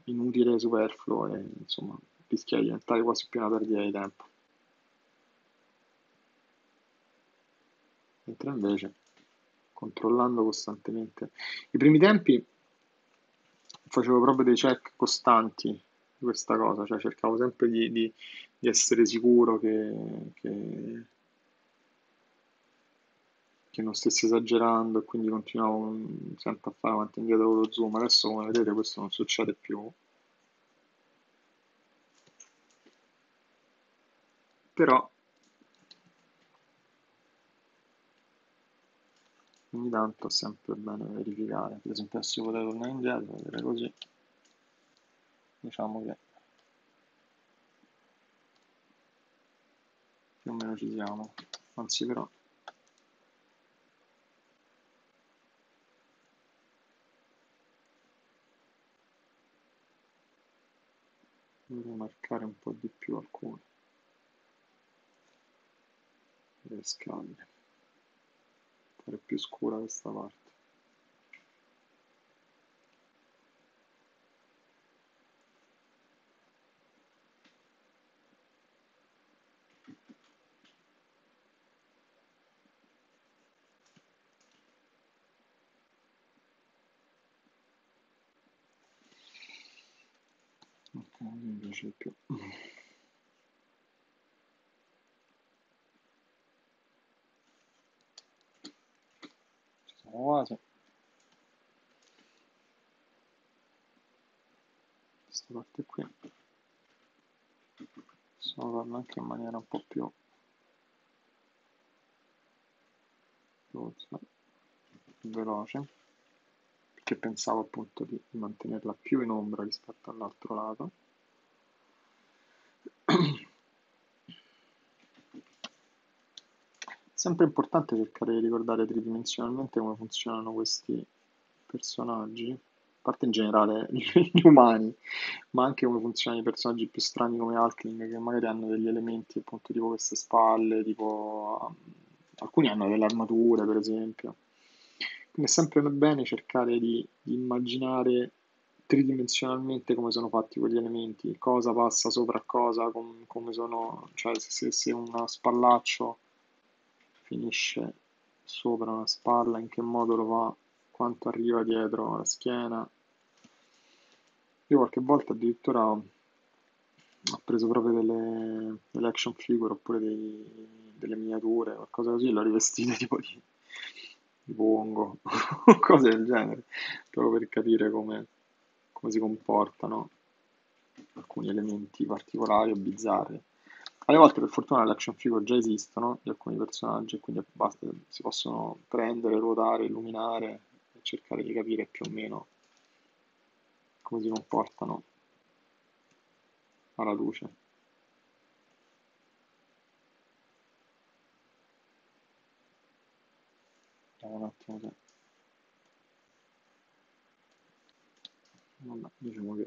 A: inutile, superfluo e insomma rischia di diventare quasi più una perdita di tempo. Mentre invece, controllando costantemente, i primi tempi facevo proprio dei check costanti di questa cosa, cioè cercavo sempre di essere sicuro che non stessi esagerando e quindi continuavo sempre a fare avanti e indietro con lo zoom. Adesso come vedete questo non succede più, però ogni tanto è sempre bene verificare. Per esempio adesso potrei tornare indietro, vedere così, diciamo che più o meno ci siamo, anzi però dovrei marcare un po' di più alcune delle scaglie, fare più scura questa parte. Ok, così mi piace di più. Ci siamo quasi. Questa parte qui possiamo farla anche in maniera un po' più veloce, perché pensavo appunto di mantenerla più in ombra rispetto all'altro lato. Sempre importante cercare di ricordare tridimensionalmente come funzionano questi personaggi, a parte in generale gli umani, ma anche come funzionano i personaggi più strani come Hulkling, che magari hanno degli elementi appunto tipo queste spalle, tipo alcuni hanno delle armature per esempio. Quindi è sempre bene cercare di immaginare tridimensionalmente come sono fatti quegli elementi, cosa passa sopra cosa, come sono, cioè se uno spallaccio finisce sopra una spalla, in che modo lo fa, quanto arriva dietro la schiena. Io qualche volta addirittura ho preso proprio delle action figure oppure delle miniature, qualcosa così, e l'ho rivestita tipo di Pongo o cose del genere, proprio per capire come si comportano alcuni elementi particolari o bizzarri. Alle volte per fortuna le action figure già esistono di alcuni personaggi e quindi basta, si possono prendere, ruotare, illuminare e cercare di capire più o meno come si comportano alla luce. Vediamo un attimo se... Vabbè, diciamo che...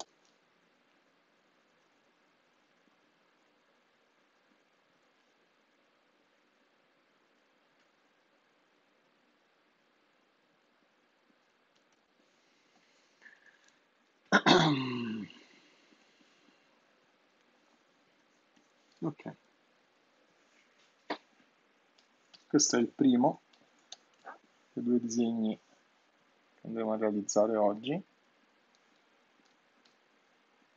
A: Ok, questo è il primo dei due disegni che andremo a realizzare oggi.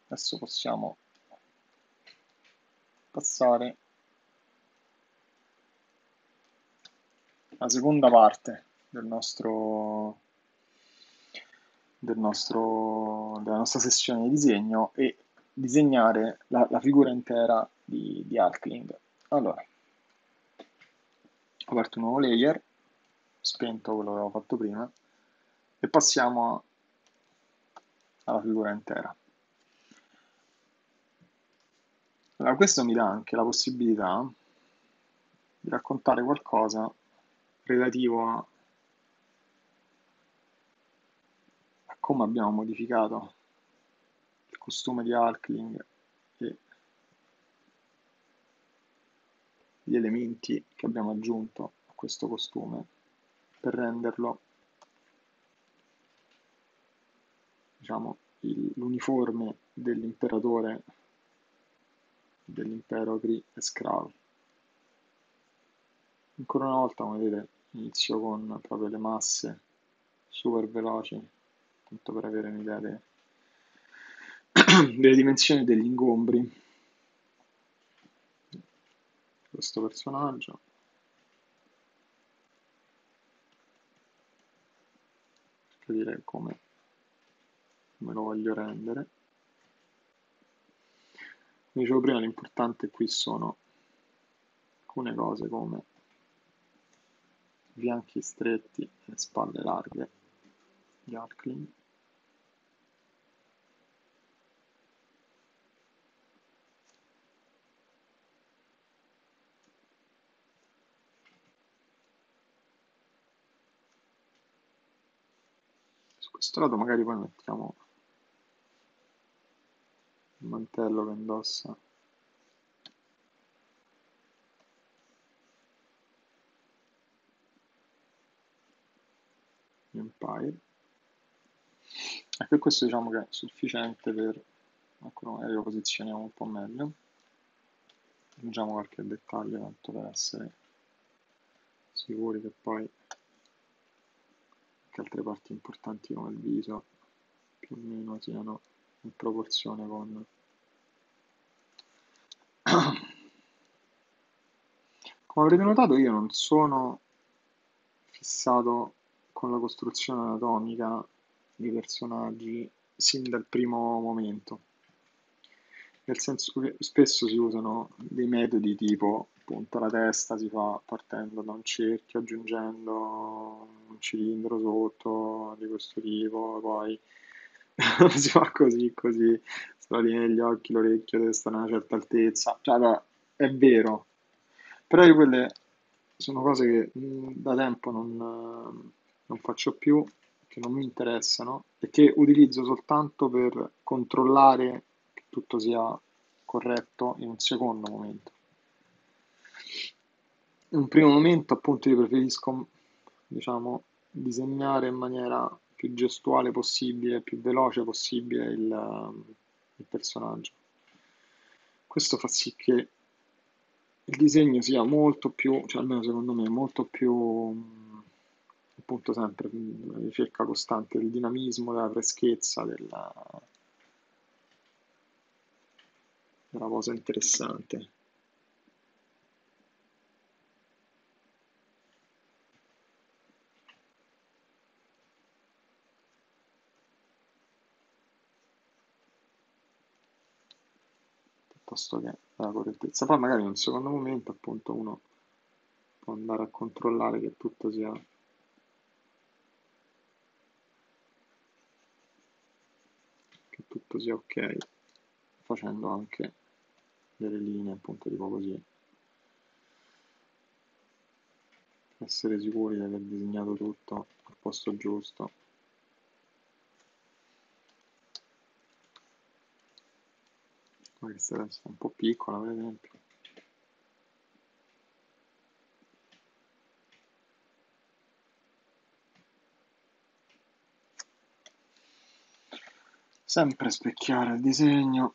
A: Adesso possiamo passare alla seconda parte della nostra sessione di disegno e disegnare la figura intera di Hulkling. Allora, ho aperto un nuovo layer, spento quello che avevo fatto prima, e passiamo alla figura intera. Allora, questo mi dà anche la possibilità di raccontare qualcosa relativo a come abbiamo modificato il costume di Hulkling e gli elementi che abbiamo aggiunto a questo costume per renderlo, diciamo, l'uniforme dell'imperatore dell'impero Kree e Skrull. Ancora una volta, come vedete, inizio con proprio le masse super veloci, tanto per avere un'idea delle dimensioni degli ingombri. Questo personaggio. Per capire come lo voglio rendere. Come dicevo prima, l'importante qui sono alcune cose come fianchi stretti e le spalle larghe di Hulkling. Su questo lato magari poi mettiamo il mantello che indossa Empire. Ecco, questo diciamo che è sufficiente per, ancora magari lo posizioniamo un po' meglio, aggiungiamo qualche dettaglio tanto per essere sicuri che poi anche altre parti importanti come il viso più o meno siano in proporzione con come avrete notato io non sono fissato con la costruzione anatomica dei personaggi sin dal primo momento, nel senso che spesso si usano dei metodi tipo appunto la testa si fa partendo da un cerchio, aggiungendo un cilindro sotto di questo tipo, poi si fa così, così, stralinea gli occhi, l'orecchio deve stare a una certa altezza, cioè allora, è vero, però io quelle sono cose che da tempo non faccio più, che non mi interessano e che utilizzo soltanto per controllare che tutto sia corretto in un secondo momento. In un primo momento, appunto, io preferisco, diciamo, disegnare in maniera più gestuale possibile, più veloce possibile il personaggio. Questo fa sì che il disegno sia molto più, cioè almeno secondo me, molto più, appunto sempre, la ricerca costante del dinamismo, della freschezza, della cosa interessante. Piuttosto che la correttezza. Poi magari in un secondo momento, appunto, uno può andare a controllare che tutto sia ok, facendo anche delle linee, appunto, tipo così, per essere sicuri di aver disegnato tutto al posto giusto. Questa adesso è un po' piccola, per esempio. Sempre specchiare il disegno.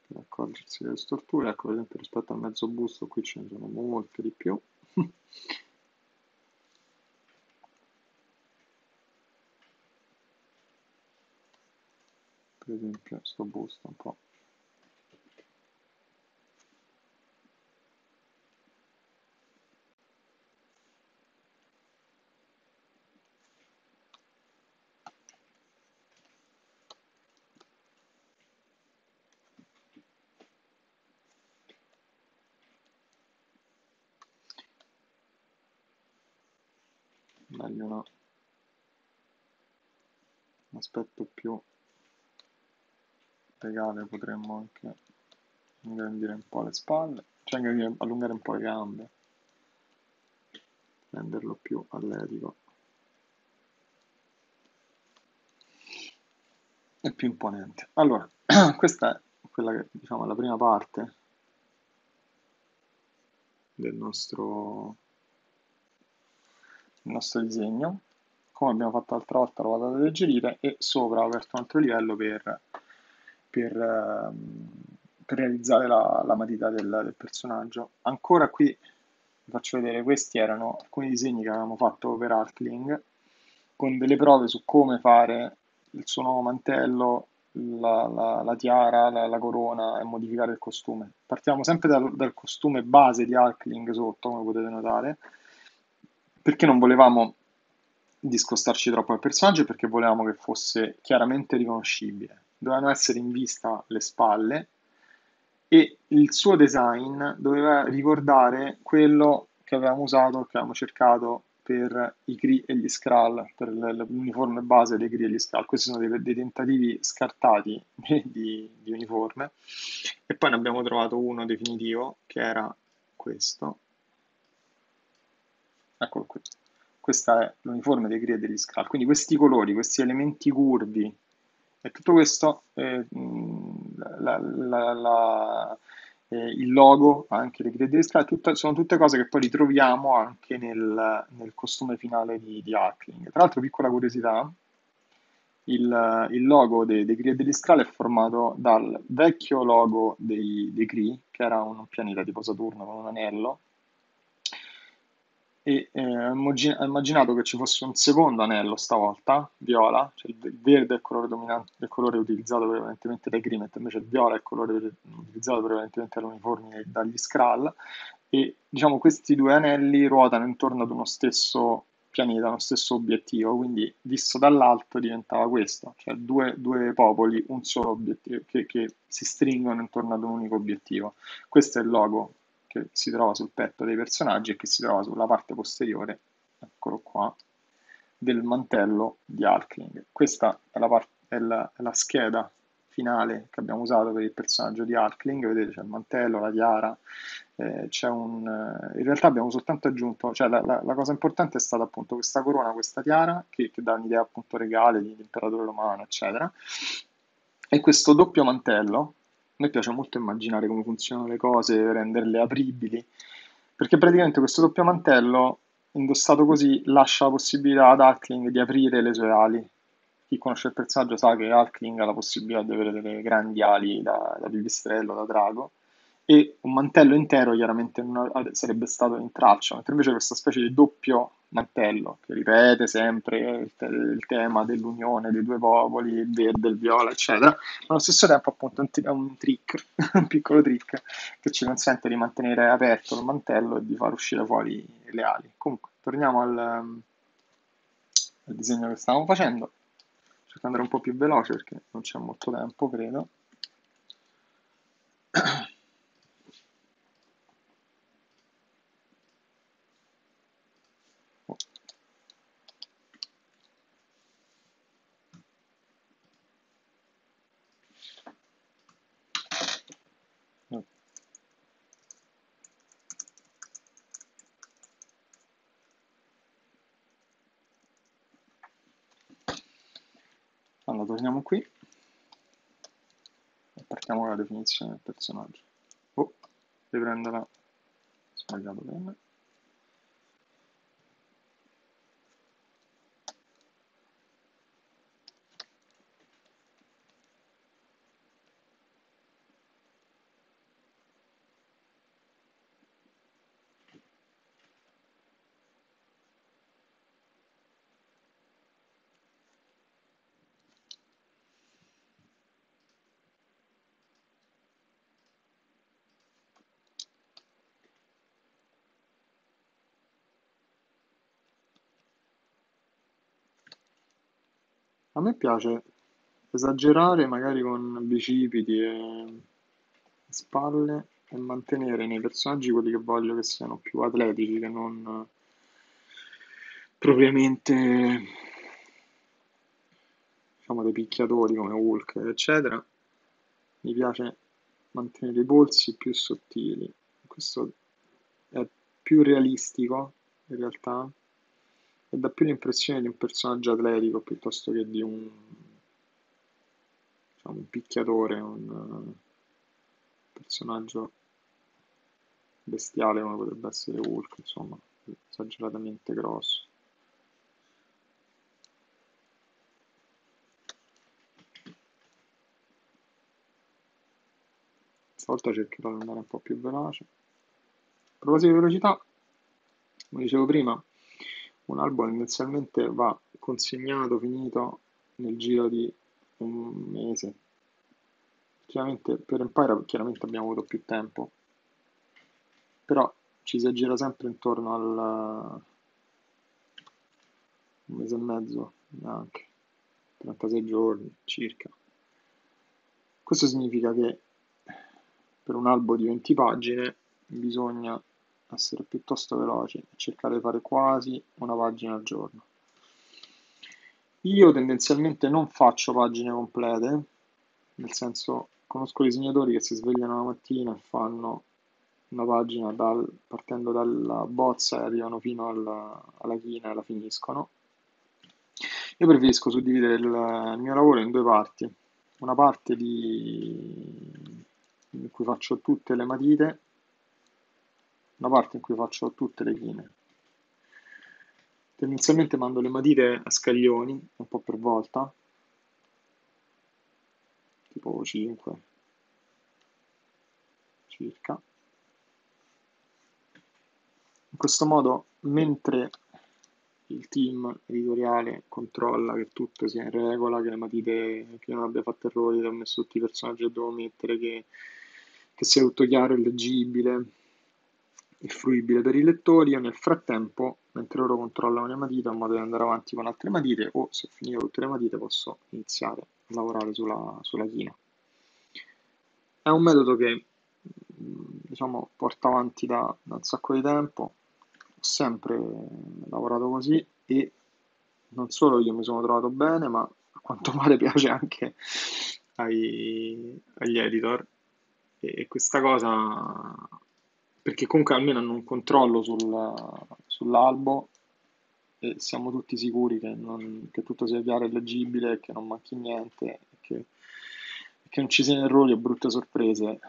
A: Per accorgersi delle storture, ecco per esempio rispetto al mezzo busto qui ce ne sono molte di più. Per esempio sto busto un po'. Meglio un aspetto più legale, potremmo anche ingrandire un po' le spalle, cioè allungare un po' le gambe, renderlo più atletico e più imponente. Allora, questa è quella che diciamo è la prima parte del nostro disegno. Come abbiamo fatto l'altra volta, l'ho vado ad alleggerire e sopra ho aperto un altro livello per, ehm, per realizzare la matita del personaggio. Ancora qui vi faccio vedere, questi erano alcuni disegni che avevamo fatto per Hulkling con delle prove su come fare il suo nuovo mantello, la tiara, la corona e modificare il costume. Partiamo sempre dal costume base di Hulkling sotto, come potete notare, perché non volevamo discostarci troppo dal personaggio e perché volevamo che fosse chiaramente riconoscibile. dovevano essere in vista le spalle e il suo design doveva ricordare quello che avevamo usato, che avevamo cercato per i Kree e gli Skrull, per l'uniforme base dei Kree e gli Skrull. Questi sono dei tentativi scartati di uniforme e poi ne abbiamo trovato uno definitivo che era questo. Eccolo qui. Questo è l'uniforme dei Kree e degli Skrull. Quindi questi colori, questi elementi curvi e tutto questo, il logo anche dei Kree e degli Skrull, sono tutte cose che poi ritroviamo anche nel costume finale di Hulkling. Tra l'altro, piccola curiosità, il logo dei Kree e degli Skrull è formato dal vecchio logo dei Kree, che era un pianeta tipo Saturno con un anello, e ho immaginato che ci fosse un secondo anello stavolta, viola, cioè il verde è il colore dominante, il colore utilizzato prevalentemente dai Kree, mentre invece il viola è il colore utilizzato prevalentemente dagli uniformi e dagli Skrull, e diciamo questi due anelli ruotano intorno ad uno stesso pianeta, uno stesso obiettivo, quindi visto dall'alto diventava questo, cioè due popoli, un solo obiettivo, che si stringono intorno ad un unico obiettivo. Questo è il logo che si trova sul petto dei personaggi e che si trova sulla parte posteriore, eccolo qua, del mantello di Hulkling. Questa è la scheda finale che abbiamo usato per il personaggio di Hulkling. Vedete, c'è il mantello, la tiara, in realtà abbiamo soltanto aggiunto, cioè la cosa importante è stata appunto questa corona, questa tiara, che dà un'idea appunto regale di imperatore romano, eccetera, e questo doppio mantello. A me piace molto immaginare come funzionano le cose, renderle apribili, perché praticamente questo doppio mantello, indossato così, lascia la possibilità ad Hulkling di aprire le sue ali. Chi conosce il personaggio sa che Hulkling ha la possibilità di avere delle grandi ali da pipistrello, da drago, e un mantello intero chiaramente sarebbe stato in traccia, mentre invece questa specie di doppio mantello che ripete sempre il tema dell'unione dei due popoli, il verde, il viola, eccetera, ma allo stesso tempo appunto è un trick, un piccolo trick che ci consente di mantenere aperto il mantello e di far uscire fuori le ali. Comunque, torniamo al disegno che stavamo facendo. Cerco di andare un po' più veloce perché non c'è molto tempo, credo. Allora, torniamo qui e partiamo con la definizione del personaggio. Oh, riprendo la sbagliato bene. A me piace esagerare magari con bicipiti e spalle e mantenere nei personaggi quelli che voglio che siano più atletici, che non propriamente, diciamo, dei picchiatori come Hulk, eccetera. Mi piace mantenere i polsi più sottili. Questo è più realistico in realtà e dà più l'impressione di un personaggio atletico piuttosto che di diciamo, un picchiatore, un personaggio bestiale come potrebbe essere Hulk, insomma, esageratamente grosso. Stavolta cercherò di andare un po' più veloce. A proposito di velocità, come dicevo prima, un album inizialmente va consegnato, finito nel giro di un mese. Chiaramente per Empire chiaramente abbiamo avuto più tempo, però ci si aggira sempre intorno al un mese e mezzo, neanche 36 giorni circa. Questo significa che per un albo di 20 pagine bisogna essere piuttosto veloci e cercare di fare quasi una pagina al giorno. Io tendenzialmente non faccio pagine complete, nel senso conosco disegnatori che si svegliano la mattina e fanno una pagina partendo dalla bozza e arrivano fino alla china e la finiscono. Io preferisco suddividere il mio lavoro in due parti. Una parte in cui faccio tutte le matite, una parte in cui faccio tutte le chine. Tendenzialmente mando le matite a scaglioni, un po' per volta, tipo 5 circa. In questo modo, mentre il team editoriale controlla che tutto sia in regola, che le matite, che non abbia fatto errori, che ho messo tutti i personaggi che devo mettere, che sia tutto chiaro e leggibile e fruibile per i lettori, io nel frattempo, mentre loro controllano le matite, in modo da andare avanti con altre matite, o se ho finito tutte le matite posso iniziare a lavorare sulla china. È un metodo che diciamo porto avanti da un sacco di tempo, ho sempre lavorato così e non solo io mi sono trovato bene, ma a quanto pare piace anche agli editor e questa cosa, perché comunque almeno hanno un controllo sull'albo e siamo tutti sicuri che tutto sia chiaro e leggibile, che non manchi niente, che non ci siano errori o brutte sorprese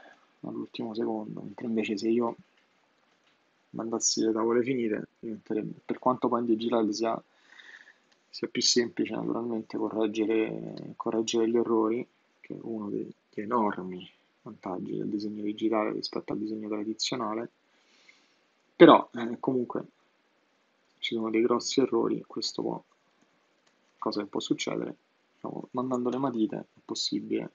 A: all'ultimo secondo, mentre invece se io mandassi le tavole finite, per quanto poi in digitale sia più semplice naturalmente correggere gli errori, che è uno degli enormi vantaggi del disegno digitale rispetto al disegno tradizionale, però comunque ci sono dei grossi errori, cosa che può succedere, diciamo, mandando le matite è possibile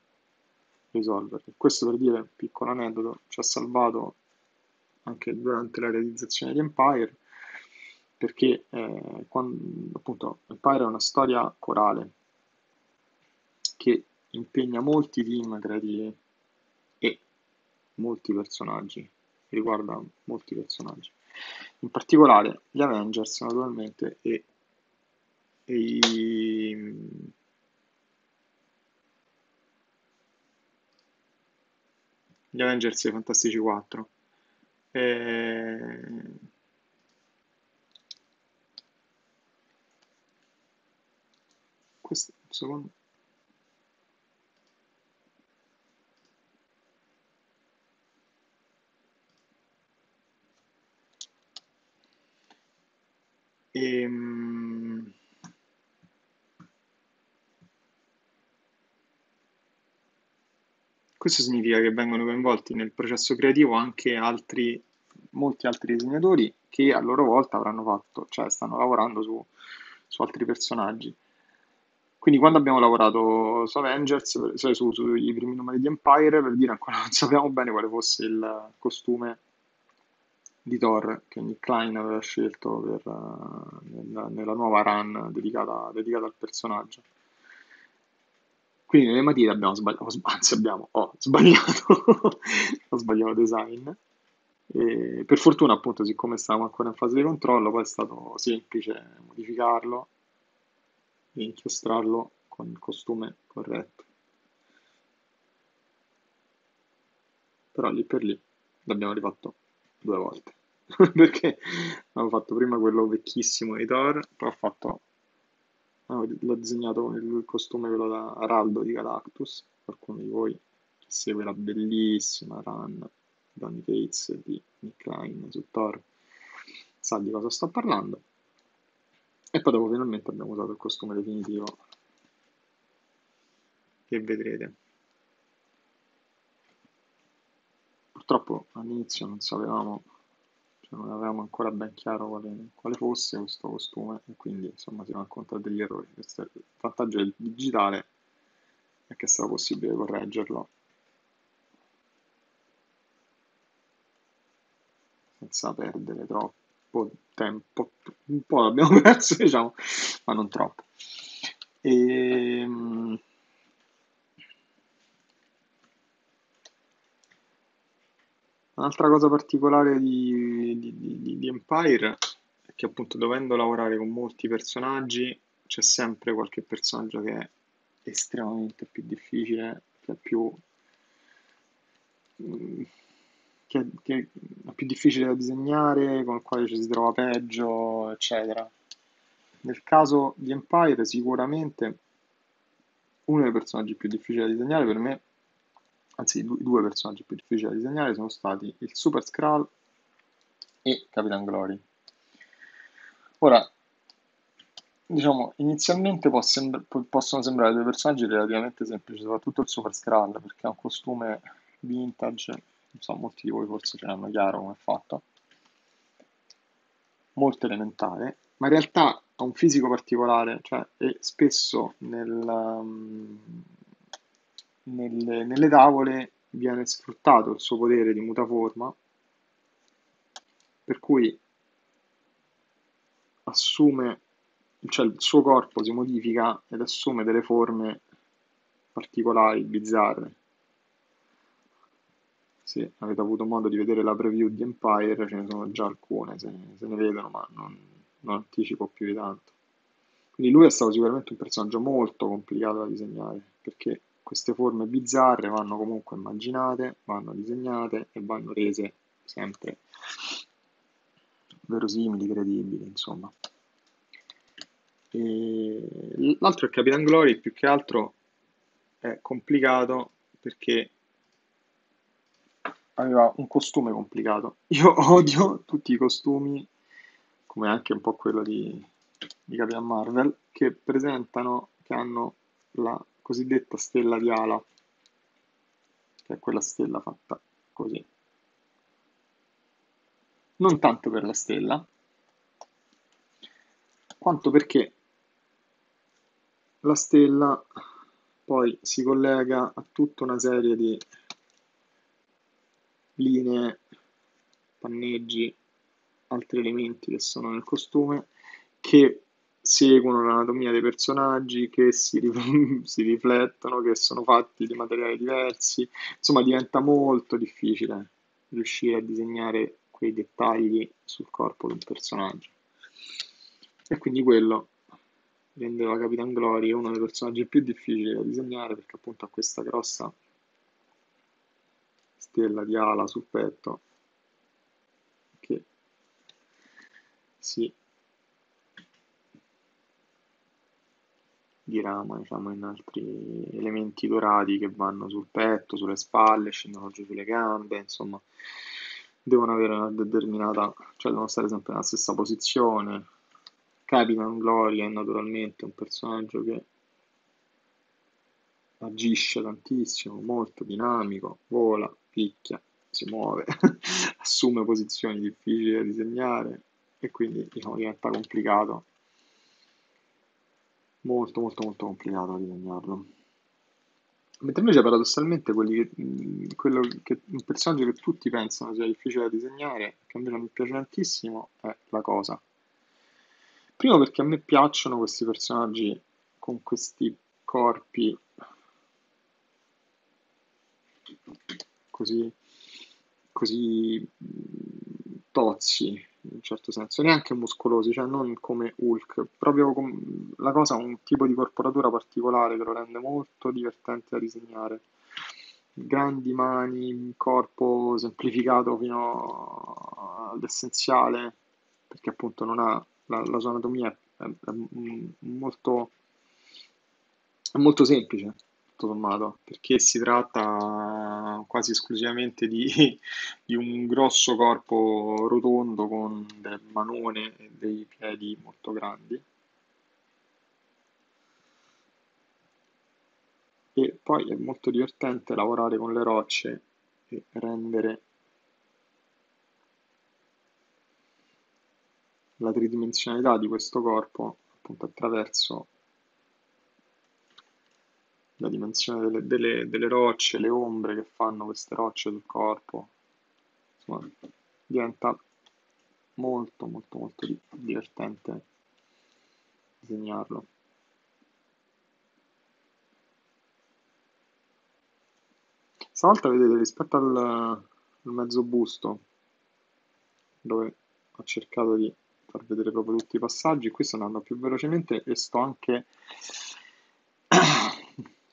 A: risolverli. Questo per dire, piccolo aneddoto, ci ha salvato anche durante la realizzazione di Empire, perché appunto Empire è una storia corale che impegna molti team creativi e molti personaggi, riguarda molti personaggi, in particolare gli Avengers naturalmente e gli Avengers e i Fantastici 4. Questo, secondo Ehm, Questo significa che vengono coinvolti nel processo creativo anche molti altri disegnatori che a loro volta avranno fatto, cioè stanno lavorando su altri personaggi. Quindi quando abbiamo lavorato su Avengers, cioè sui primi numeri di Empire, per dire ancora non sappiamo bene quale fosse il costume di Thor che Nick Klein aveva scelto nella nuova run dedicata al personaggio. Quindi nelle matite abbiamo sbagliato, anzi ho sbagliato, ho sbagliato design. E per fortuna appunto siccome stavamo ancora in fase di controllo poi è stato semplice modificarlo e inchiostrarlo con il costume corretto. Però lì per lì l'abbiamo rifatto 2 volte. Perché avevo fatto prima quello vecchissimo di Thor, poi l'ho disegnato con il costume quello da Araldo di Galactus, qualcuno di voi che segue la bellissima run di Donny Cates e di Nick Klein su Thor sa di cosa sto parlando. E poi dopo finalmente abbiamo usato il costume definitivo che vedrete. Purtroppo all'inizio non avevamo ancora ben chiaro quale fosse questo costume e quindi insomma si sono incontrati degli errori. Questo è il vantaggio del digitale, è che è stato possibile correggerlo senza perdere troppo tempo. Un po' l'abbiamo perso, diciamo, ma non troppo. E, Un'altra cosa particolare di Empire è che appunto dovendo lavorare con molti personaggi c'è sempre qualche personaggio che è estremamente più difficile, che è più, mm, che è più difficile da disegnare, con il quale ci si trova peggio, eccetera. Nel caso di Empire sicuramente uno dei personaggi più difficili da disegnare per me, anzi i due personaggi più difficili da disegnare sono stati il Super Skrull e Capitan Glory. Ora, diciamo, inizialmente possono sembrare due personaggi relativamente semplici, soprattutto il Super Skrull, perché ha un costume vintage, non so, molti di voi forse ce l'hanno chiaro come è fatto, molto elementare, ma in realtà ha un fisico particolare, cioè e spesso nelle tavole viene sfruttato il suo potere di mutaforma, per cui assume, cioè il suo corpo si modifica ed assume delle forme particolari, bizzarre. Se avete avuto modo di vedere la preview di Empire, ce ne sono già alcune, se ne vedono, ma non anticipo più di tanto. Quindi lui è stato sicuramente un personaggio molto complicato da disegnare, perché queste forme bizzarre vanno comunque immaginate, vanno disegnate e vanno rese sempre verosimili, credibili, insomma. E l'altro è Capitan Glory, più che altro è complicato perché aveva un costume complicato. Io odio tutti i costumi, come anche un po' quello di Capitan Marvel, che presentano, che hanno la cosiddetta stella di ala, che è quella stella fatta così. Non tanto per la stella, quanto perché la stella poi si collega a tutta una serie di linee, panneggi, altri elementi che sono nel costume, che seguono l'anatomia dei personaggi, che si riflettono, che sono fatti di materiali diversi. Insomma, diventa molto difficile riuscire a disegnare quei dettagli sul corpo di un personaggio. E quindi quello rendeva Capitan Glory uno dei personaggi più difficili da disegnare perché appunto ha questa grossa stella di ala sul petto che si dirama, diciamo, in altri elementi dorati che vanno sul petto, sulle spalle, scendono giù sulle gambe, insomma, devono avere una determinata, cioè devono stare sempre nella stessa posizione. Capitan Glory è naturalmente un personaggio che agisce tantissimo, molto dinamico, vola, picchia, si muove, assume posizioni difficili da disegnare e quindi diciamo, diventa complicato, molto molto molto complicato da disegnarlo. Mentre invece paradossalmente un personaggio che tutti pensano sia difficile da disegnare, che invece mi piace tantissimo, è la Cosa. Primo perché a me piacciono questi personaggi con questi corpi così, così tozzi, in un certo senso, neanche muscolosi, cioè non come Hulk, proprio la cosa ha un tipo di corporatura particolare che lo rende molto divertente da disegnare. Grandi mani, corpo semplificato fino all'essenziale, perché appunto non ha la sua anatomia è molto semplice, tutto sommato, perché si tratta quasi esclusivamente di un grosso corpo rotondo con delle manone e dei piedi molto grandi. E poi è molto divertente lavorare con le rocce e rendere la tridimensionalità di questo corpo appunto attraverso la dimensione delle rocce, le ombre che fanno queste rocce sul corpo. Insomma, diventa molto molto molto divertente disegnarlo. Stavolta vedete rispetto il mezzo busto, dove ho cercato di far vedere proprio tutti i passaggi. Qui sto andando più velocemente e sto anche,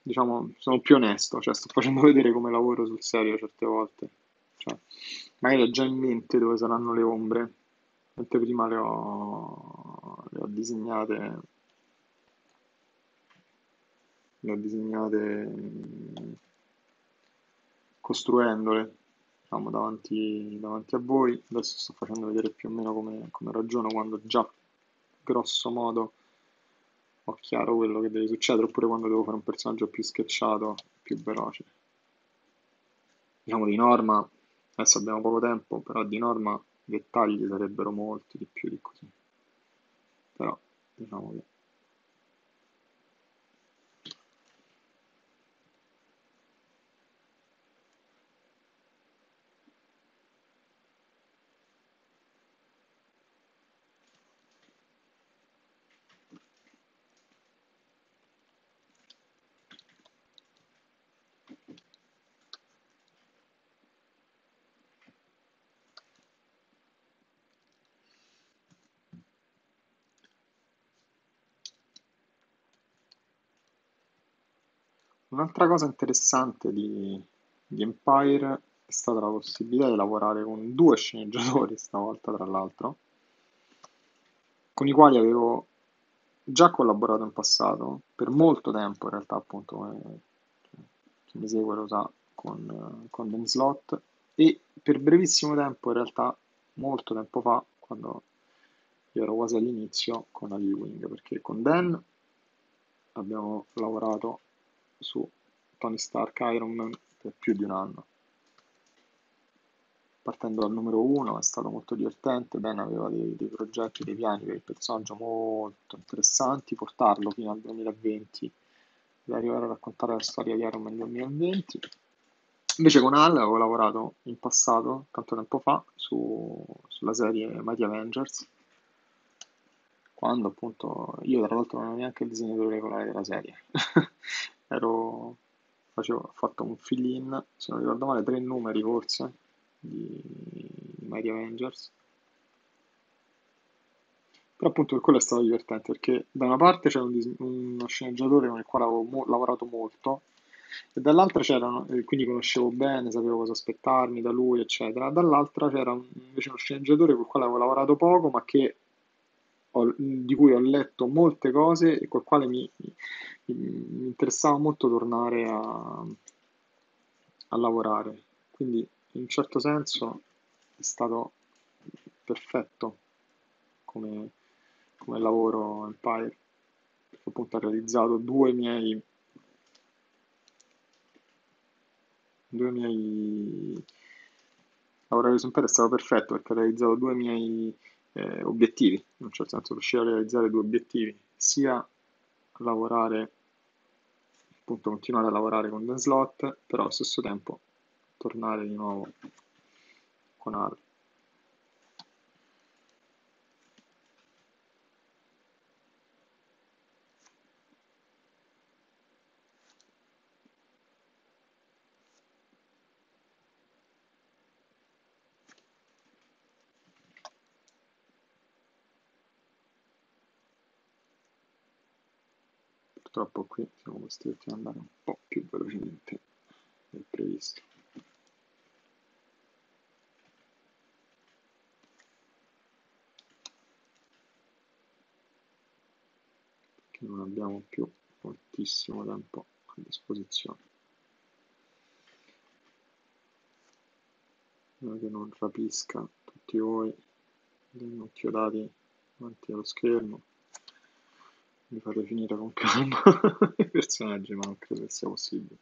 A: diciamo, sono più onesto, cioè sto facendo vedere come lavoro sul serio certe volte. Cioè, magari ho già in mente dove saranno le ombre, mentre prima le ho disegnate, costruendole, diciamo, davanti a voi. Adesso sto facendo vedere più o meno come ragiono quando già grosso modo ho chiaro quello che deve succedere, oppure quando devo fare un personaggio più sketchato, più veloce. Diciamo di norma, adesso abbiamo poco tempo, però di norma i dettagli sarebbero molti di più di così. Però diciamo che un'altra cosa interessante di Empire è stata la possibilità di lavorare con due sceneggiatori stavolta, tra l'altro, con i quali avevo già collaborato in passato, per molto tempo in realtà, appunto, chi mi segue lo sa, con Dan Slott, e per brevissimo tempo, in realtà, molto tempo fa, quando io ero quasi all'inizio, con Ali Wing, perché con Dan abbiamo lavorato su Tony Stark Iron Man per più di un anno. Partendo dal numero 1 è stato molto divertente, Ben aveva dei progetti, dei piani per il personaggio molto interessanti, portarlo fino al 2020 e arrivare a raccontare la storia di Iron Man nel 2020. Invece con Al avevo lavorato in passato, tanto tempo fa, sulla serie Mighty Avengers, quando appunto io tra l'altro non ero neanche il disegnatore regolare della serie. Ero, ho fatto un fill-in, se non ricordo male, 3 numeri forse di Mighty Avengers. Però appunto per quello è stato divertente, perché da una parte c'era uno sceneggiatore con il quale avevo lavorato molto, e dall'altra c'erano, quindi conoscevo bene, sapevo cosa aspettarmi da lui, eccetera. Dall'altra c'era invece uno sceneggiatore con il quale avevo lavorato poco, ma di cui ho letto molte cose e col quale mi interessava molto tornare a lavorare. Quindi in un certo senso è stato perfetto come, come lavoro Empire, perché appunto ha realizzato due miei lavorare su Empire è stato perfetto perché ha realizzato due miei obiettivi, in un certo senso riuscire a realizzare due obiettivi, sia lavorare, appunto continuare a lavorare con Dan Slott, però allo stesso tempo tornare di nuovo con Al. Purtroppo qui siamo costretti ad andare un po' più velocemente del previsto. Che non abbiamo più moltissimo tempo a disposizione. Che non rapisca tutti voi inchiodati davanti allo schermo, mi fate finire con calma i personaggi, ma non credo che sia possibile.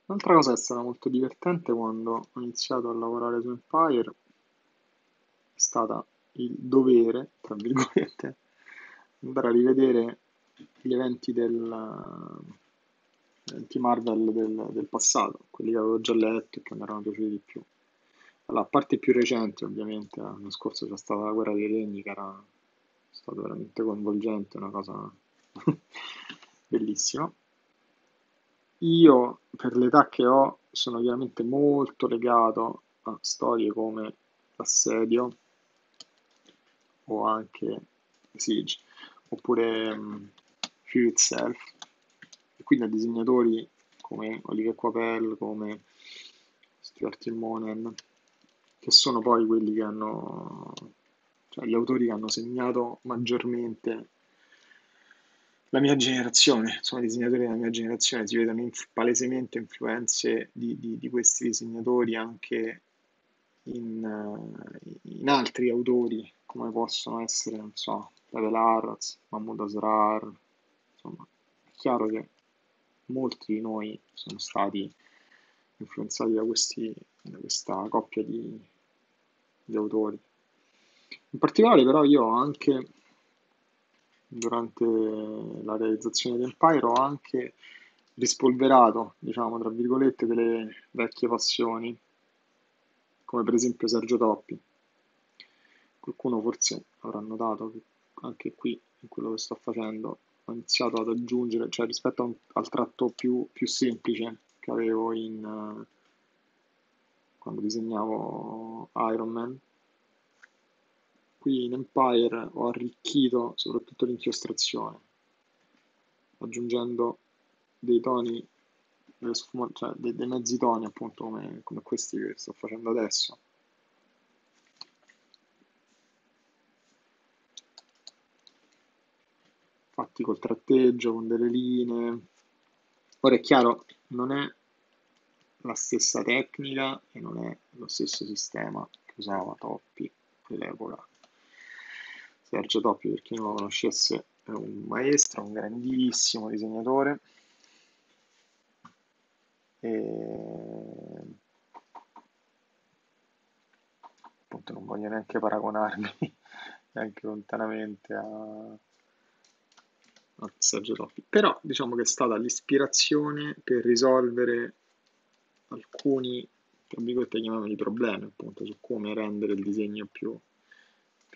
A: Un'altra cosa che è stata molto divertente quando ho iniziato a lavorare su Empire è stata il dovere, tra virgolette, andare a rivedere gli eventi Marvel del passato, quelli che avevo già letto e che mi erano piaciuti di più. Allora, a parte i più recenti, ovviamente, l'anno scorso c'è stata la Guerra dei Regni, che era stato veramente coinvolgente, una cosa bellissima. Io, per l'età che ho, sono chiaramente molto legato a storie come L'Assedio o anche Siege, oppure Fear Itself, e quindi a disegnatori come Olivier Coipel, come Stuart Timonen, che sono poi quelli che hanno, cioè gli autori che hanno segnato maggiormente la mia generazione, insomma, i disegnatori della mia generazione si vedono palesemente influenze di questi disegnatori anche in altri autori, come possono essere, non so, Pavel Arraz, Mahmoud Asrar, insomma, è chiaro che molti di noi sono stati influenzati da questa coppia di autori. In particolare però io ho anche, durante la realizzazione di Empire, ho anche rispolverato, diciamo, tra virgolette, delle vecchie passioni, come per esempio Sergio Toppi. Qualcuno forse avrà notato che anche qui, in quello che sto facendo, ho iniziato ad aggiungere, cioè rispetto al tratto più semplice che avevo quando disegnavo Iron Man, qui in Empire ho arricchito soprattutto l'inchiostrazione, aggiungendo dei toni, cioè dei mezzi toni appunto come questi che sto facendo adesso. Fatti col tratteggio, con delle linee. Ora è chiaro, non è la stessa tecnica e non è lo stesso sistema che usava Toppi all'epoca. Sergio Toppi, per chi non lo conoscesse, è un maestro, un grandissimo disegnatore. E appunto non voglio neanche paragonarmi neanche lontanamente a Sergio Toppi, però diciamo che è stata l'ispirazione per risolvere alcuni, tra virgolette, chiamiamoli problemi, appunto, su come rendere il disegno più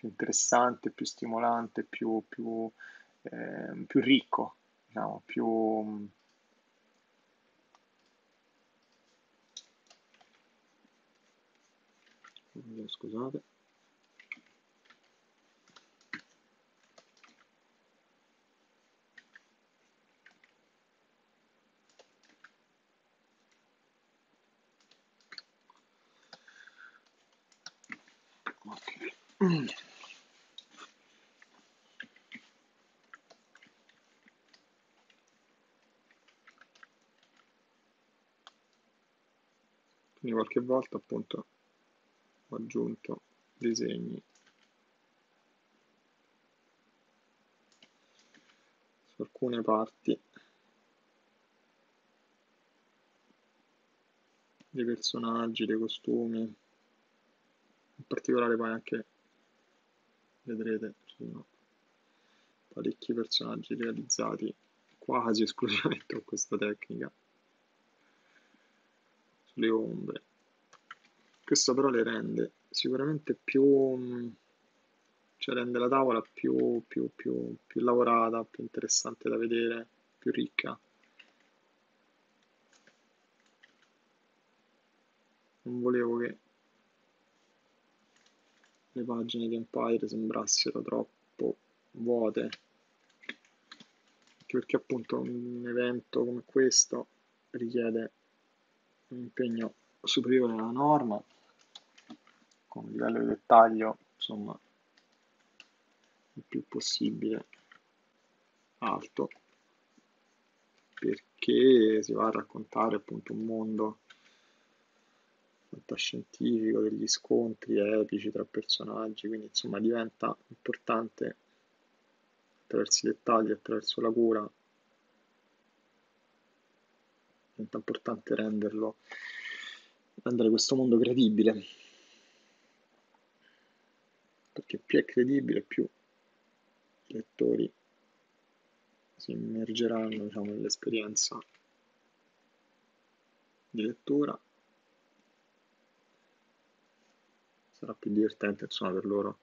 A: interessante, più stimolante, più ricco, diciamo, più. Scusate. Ok. Quindi qualche volta appunto ho aggiunto disegni su alcune parti dei personaggi, dei costumi, in particolare poi anche, vedrete, ci sono parecchi personaggi realizzati quasi esclusivamente con questa tecnica, sulle ombre. Questo però le rende sicuramente cioè rende la tavola più lavorata, più interessante da vedere, più ricca. Non volevo che le pagine di Empire sembrassero troppo vuote, anche perché appunto un evento come questo richiede un impegno superiore alla norma, con un livello di dettaglio insomma il più possibile alto, perché si va a raccontare appunto un mondo fantascientifico, degli scontri epici tra personaggi, quindi insomma diventa importante attraverso i dettagli, attraverso la cura, diventa importante rendere questo mondo credibile, perché più è credibile, più i lettori si immergeranno, diciamo, nell'esperienza di lettura, sarà più divertente, insomma, per loro.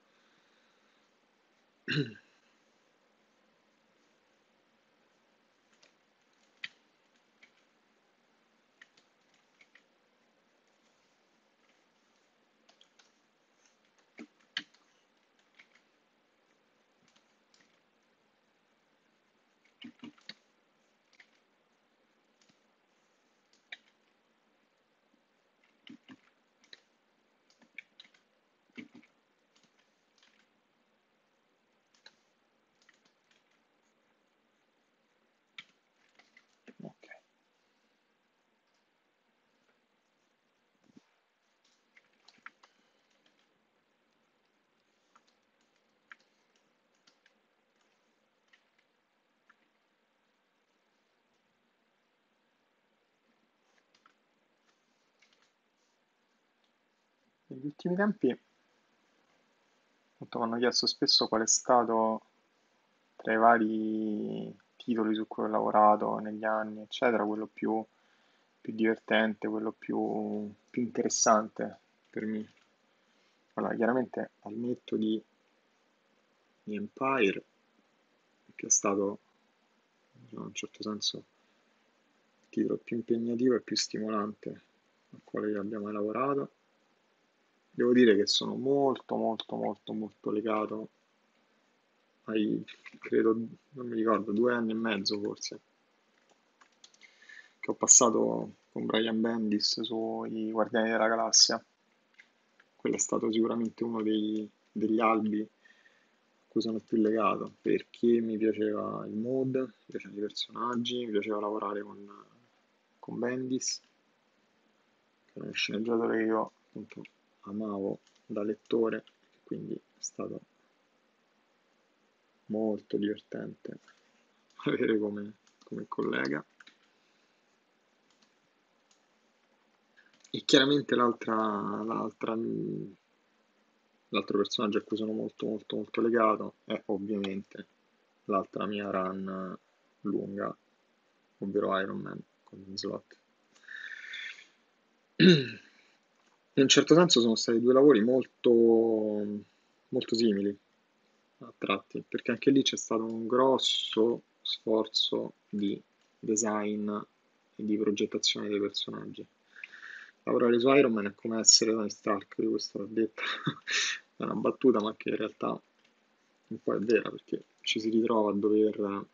A: Ok. Negli ultimi tempi, appunto, mi hanno chiesto spesso qual è stato tra i vari titoli su cui ho lavorato negli anni, eccetera, quello più divertente, quello più interessante per me. Allora, chiaramente al netto di Empire, che è stato, diciamo, in un certo senso, il titolo più impegnativo e più stimolante al quale io abbia mai lavorato. Devo dire che sono molto, molto, molto, molto legato ai, credo, non mi ricordo, 2 anni e mezzo forse, che ho passato con Brian Bendis sui Guardiani della Galassia. Quello è stato sicuramente uno degli albi a cui sono più legato, perché mi piaceva il mood, mi piacevano i personaggi, mi piaceva lavorare con Bendis, che è uno sceneggiatore che io appunto amavo da lettore, quindi è stato molto divertente avere come collega. E chiaramente l'altro personaggio a cui sono molto molto molto legato è ovviamente l'altra mia run lunga, ovvero Iron Man con Slot. In un certo senso sono stati 2 lavori molto, molto simili a tratti, perché anche lì c'è stato un grosso sforzo di design e di progettazione dei personaggi. Lavorare su Iron Man è come essere Tony Stark, di questo l'ho detto, è una battuta, ma che in realtà un po' è vera, perché ci si ritrova a dover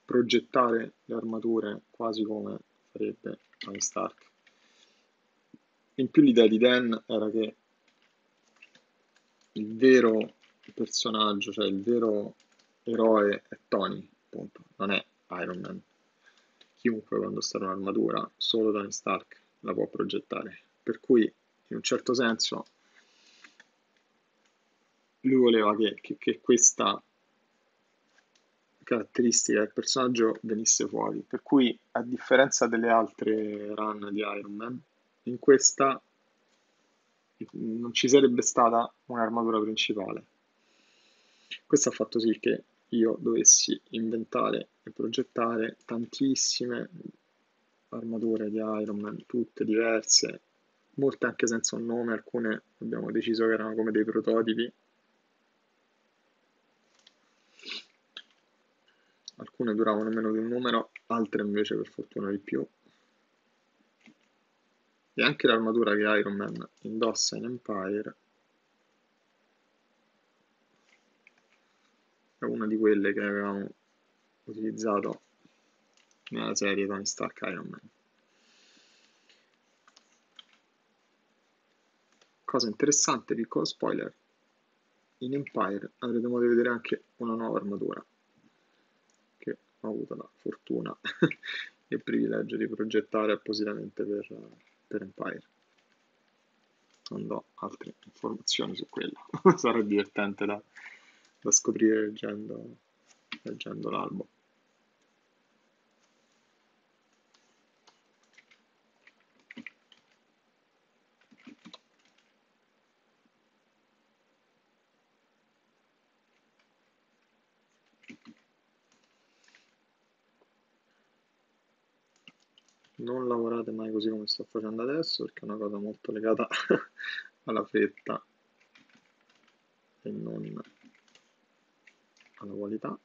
A: progettare le armature quasi come farebbe Tony Stark. In più l'idea di Dan era che il vero personaggio, cioè il vero eroe è Tony, appunto, non è Iron Man. Chiunque quando sta in un'armatura, solo Tony Stark la può progettare. Per cui, in un certo senso, lui voleva che questa caratteristica del personaggio venisse fuori. Per cui, a differenza delle altre run di Iron Man, in questa non ci sarebbe stata un'armatura principale. Questo ha fatto sì che io dovessi inventare e progettare tantissime armature di Iron Man, tutte diverse, molte anche senza un nome, alcune abbiamo deciso che erano come dei prototipi, alcune duravano meno di un numero, altre invece per fortuna di più. E anche l'armatura che Iron Man indossa in Empire è una di quelle che avevamo utilizzato nella serie Tony Stark Iron Man. Cosa interessante, piccolo spoiler, in Empire avrete modo di vedere anche una nuova armatura che ho avuto la fortuna e il privilegio di progettare appositamente per Empire. Non do altre informazioni su quello, sarà divertente da scoprire leggendo l'albo. Non lavorate mai così come sto facendo adesso, perché è una cosa molto legata alla fretta e non alla qualità.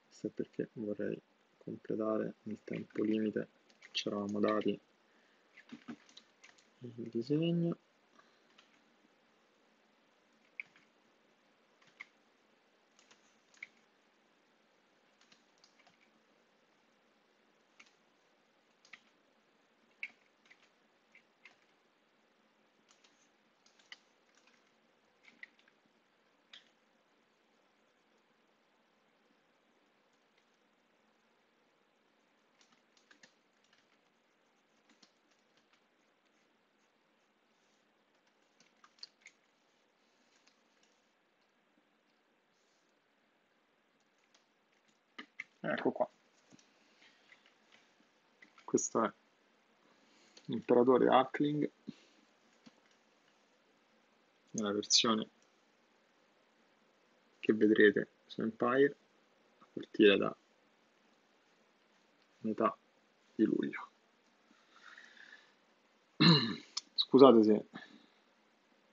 A: Questo è perché vorrei completare nel tempo limite, ci eravamo dati il disegno. Ecco qua. Questo è l'imperatore Hackling nella versione che vedrete su Empire a partire da metà di luglio. Scusate se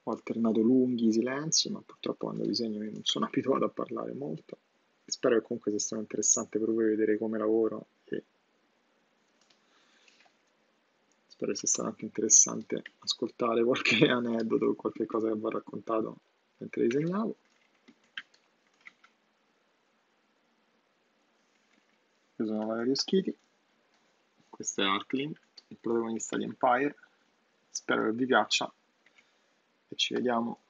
A: ho alternato lunghi silenzi, ma purtroppo quando disegno io non sono abituato a parlare molto. Spero che comunque sia stato interessante per voi vedere come lavoro e spero sia stato anche interessante ascoltare qualche aneddoto o qualche cosa che vi ho raccontato mentre disegnavo. Io sono Valerio Schiti, questo è Arklin, il protagonista di Empire. Spero che vi piaccia e ci vediamo